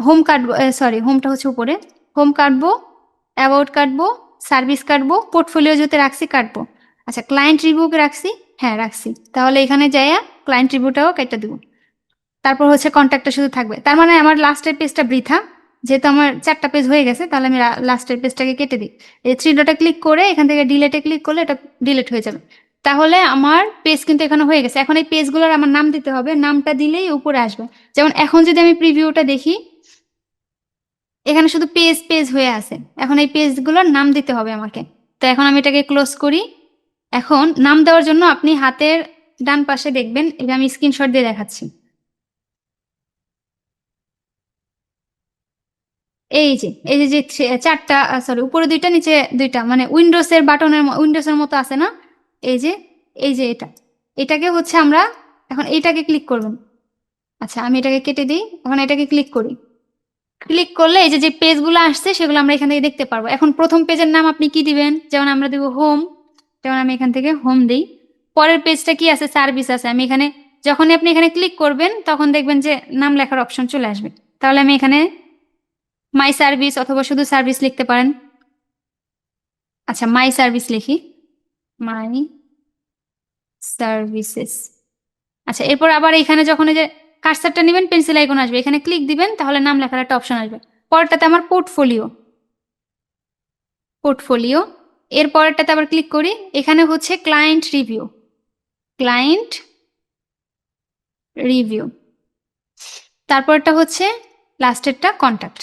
হোম কাটবো, সরি, হোমটা হচ্ছে উপরে, হোম কাটবো, অ্যাবাউট কাটবো, সার্ভিস কাটবো, পোর্টফোলিও যেতে রাখছি কাটবো। আচ্ছা, ক্লায়েন্ট রিভিউকে রাখছি, হ্যাঁ রাখছি, তাহলে এখানে যাইয়া ক্লায়েন্ট রিভিউটাও কেটে দেবো। তারপর হচ্ছে কন্ট্যাক্টটা শুধু থাকবে, তার মানে আমার লাস্টের পেজটা বৃথা, যেহেতু আমার 4টা পেজ হয়ে গেছে, তাহলে আমি লাস্টের পেজটাকে কেটে দিই। এই 3 ডটে ক্লিক করে এখান থেকে ডিলেটে ক্লিক করলে এটা ডিলিট হয়ে যাবে। তাহলে আমার পেজ কিন্তু এখানে হয়ে গেছে। এখন এই পেজগুলোর আমার নাম দিতে হবে, নামটা দিলেই উপরে আসবে। যেমন এখন যদি আমি প্রিভিউটা দেখি, এখানে শুধু পেজ পেজ হয়ে আছে, এখন এই পেজগুলোর নাম দিতে হবে আমাকে। তো এখন আমি এটাকে ক্লোজ করি। এখন নাম দেওয়ার জন্য আপনি হাতের ডান পাশে দেখবেন, এটা আমি স্ক্রিনশট দিয়ে দেখাচ্ছি। এই যে 4টা, সরি, উপরে 2টা নিচে 2টা, মানে উইন্ডোজের মতো আছে না? এই যে এটাকে হচ্ছে আমরা এখন এইটাকে ক্লিক করবেন। আচ্ছা, আমি এটাকে কেটে দিই, এখন এটাকে ক্লিক করি। ক্লিক করলে এই যে পেজগুলো আসছে সেগুলো আমরা এখান থেকে দেখতে পারবো। এখন প্রথম পেজের নাম আপনি কি দিবেন? যেমন আমরা দেবো হোম, যেমন আমি এখান থেকে হোম দিই। পরের পেজটা কি আছে? সার্ভিস আছে। আমি এখানে যখনই আপনি এখানে ক্লিক করবেন তখন দেখবেন যে নাম লেখার অপশন চলে আসবে। তাহলে আমি এখানে মাই সার্ভিস অথবা শুধু সার্ভিস লিখতে পারেন। আচ্ছা, মাই সার্ভিস লিখি, মাই সার্ভিসেস। আচ্ছা, এরপর আবার এখানে যখন এই যে কার্সারটা নেবেন, পেন্সিল আইকন আসবে, এখানে ক্লিক দিবেন, তাহলে নাম লেখার একটা অপশন আসবে। পরেরটাতে আমার পোর্টফোলিও, এর পরেরটাতে আবার ক্লিক করি, এখানে হচ্ছে ক্লায়েন্ট রিভিউ, ক্লায়েন্ট রিভিউ, তারপরটা হচ্ছে লাস্টেরটা কন্ট্যাক্ট।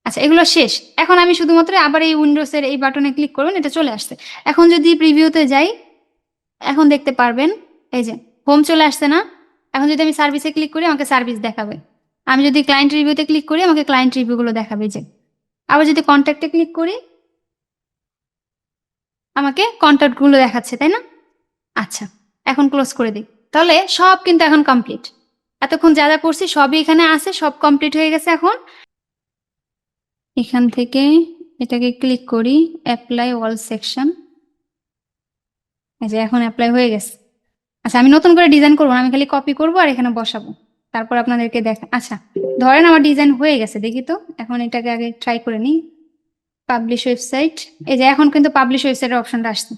আচ্ছা, এগুলো শেষ। এখন আমি শুধুমাত্র আবার এই উইন্ডোজের এই বাটনে ক্লিক করবেন, এটা চলে আসছে। এখন যদি প্রিভিউতে যাই, এখন দেখতে পারবেন এই যে হোম চলে আসছে না? এখন যদি আমি সার্ভিসে ক্লিক করি আমাকে সার্ভিস দেখাবে। আমি যদি ক্লায়েন্ট রিভিউতে ক্লিক করি আমাকে ক্লায়েন্ট রিভিউগুলো দেখাবে যে। আবার যদি কন্ট্যাক্টে ক্লিক করি আমাকে কন্ট্যাক্টগুলো দেখাচ্ছে, তাই না? আচ্ছা, এখন ক্লোজ করে দিই। তাহলে সব কিন্তু এখন কমপ্লিট। এতক্ষণ যা যা করছি সবই এখানে আছে, সব কমপ্লিট হয়ে গেছে। এখন এখান থেকে এটাকে ক্লিক করি, অ্যাপ্লাই অল সেকশন। এই যে এখন অ্যাপ্লাই হয়ে গেছে। আচ্ছা, আমি নতুন করে ডিজাইন করবো না, আমি খালি কপি করবো আর এখানে বসাবো, তারপর আপনাদেরকে দেখা। আচ্ছা, ধরেন আমার ডিজাইন হয়ে গেছে, দেখি তো। এখন এটাকে আগে ট্রাই করে নিই। পাবলিশ ওয়েবসাইট, এই যে এখন কিন্তু পাবলিশ ওয়েবসাইটের অপশনটা আসছে।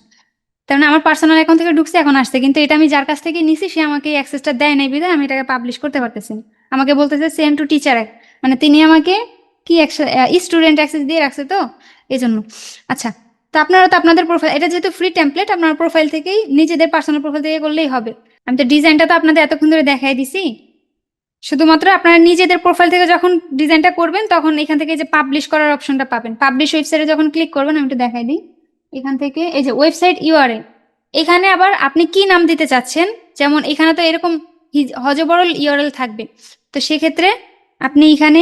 তার মানে আমার পার্সোনাল অ্যাকাউন্ট থেকে ঢুকছে, এখন আসছে। কিন্তু এটা আমি যার কাছ থেকে নিছি সে আমাকে এই অ্যাক্সেসটা দেয় নাই, বিধায় আমি এটাকে পাবলিশ করতে পারতেছি না। আমাকে বলতেছে সেন্ড টু টিচার, মানে তিনি আমাকে কি স্টুডেন্ট অ্যাক্সেস দিয়ে রাখছে, তো এই জন্য। আচ্ছা, তো আপনারা তো আপনাদের প্রোফাইল, এটা যেহেতু ফ্রি টেমপ্লেট, আপনার প্রোফাইল থেকেই নিজেদের পার্সোনাল প্রোফাইল থেকে করলেই হবে। আমি তো ডিজাইনটা তো আপনাদের এতক্ষণ ধরে দেখাই দিছি। শুধুমাত্র আপনারা নিজেদের প্রোফাইল থেকে যখন ডিজাইনটা করবেন তখন এখান থেকে যে পাবলিশ করার অপশনটা পাবেন। পাবলিশ ওয়েবসাইটে যখন ক্লিক করবেন, আমি একটু দেখাই দিই। এখান থেকে এই যে ওয়েবসাইট ইউআরএল, এখানে আবার আপনি কি নাম দিতে চাচ্ছেন, যেমন এখানে তো এরকম হজবরল ইউআরএল থাকবে। তো সেক্ষেত্রে আপনি এখানে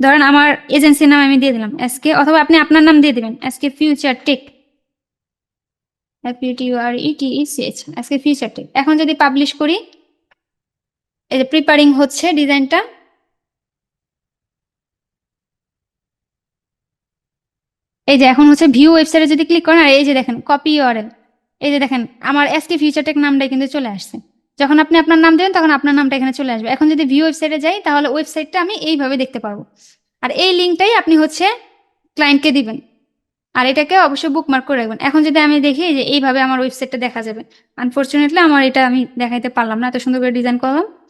ধরেন আমার এজেন্সির নাম আমি দিয়ে দিলাম এসকে, অথবা আপনি আপনার নাম দিয়ে দিবেন SK future tech, SK future tech. এখন যদি পাবলিশ করি, এই যে প্রিপারিং হচ্ছে ডিজাইনটা। এই যে এখন হচ্ছে ভিউ ওয়েবসাইটে যদি ক্লিক করেন, আর এই যে দেখেন কপি ইউআরএল, এই যে দেখেন আমার এসকে ফিউচার টেক নামটাই কিন্তু চলে আসছে। যখন আপনি আপনার নাম দেবেন তখন আপনার নামটা এখানে চলে আসবে। এখন যদি ভিউ ওয়েবসাইটে যাই তাহলে ওয়েবসাইটটা আমি এইভাবে দেখতে পারবো, আর এই লিঙ্কটাই আপনি হচ্ছে ক্লায়েন্টকে দিবেন, আর এটাকে অবশ্যই বুকমার্ক করে রাখবেন। এখন যদি আমি দেখি যে এইভাবে আমার ওয়েবসাইটটা দেখা যাবে। আনফরচুনেটলি আমার এটা আমি দেখাইতে পারলাম না, এত সুন্দর করে ডিজাইন করলাম।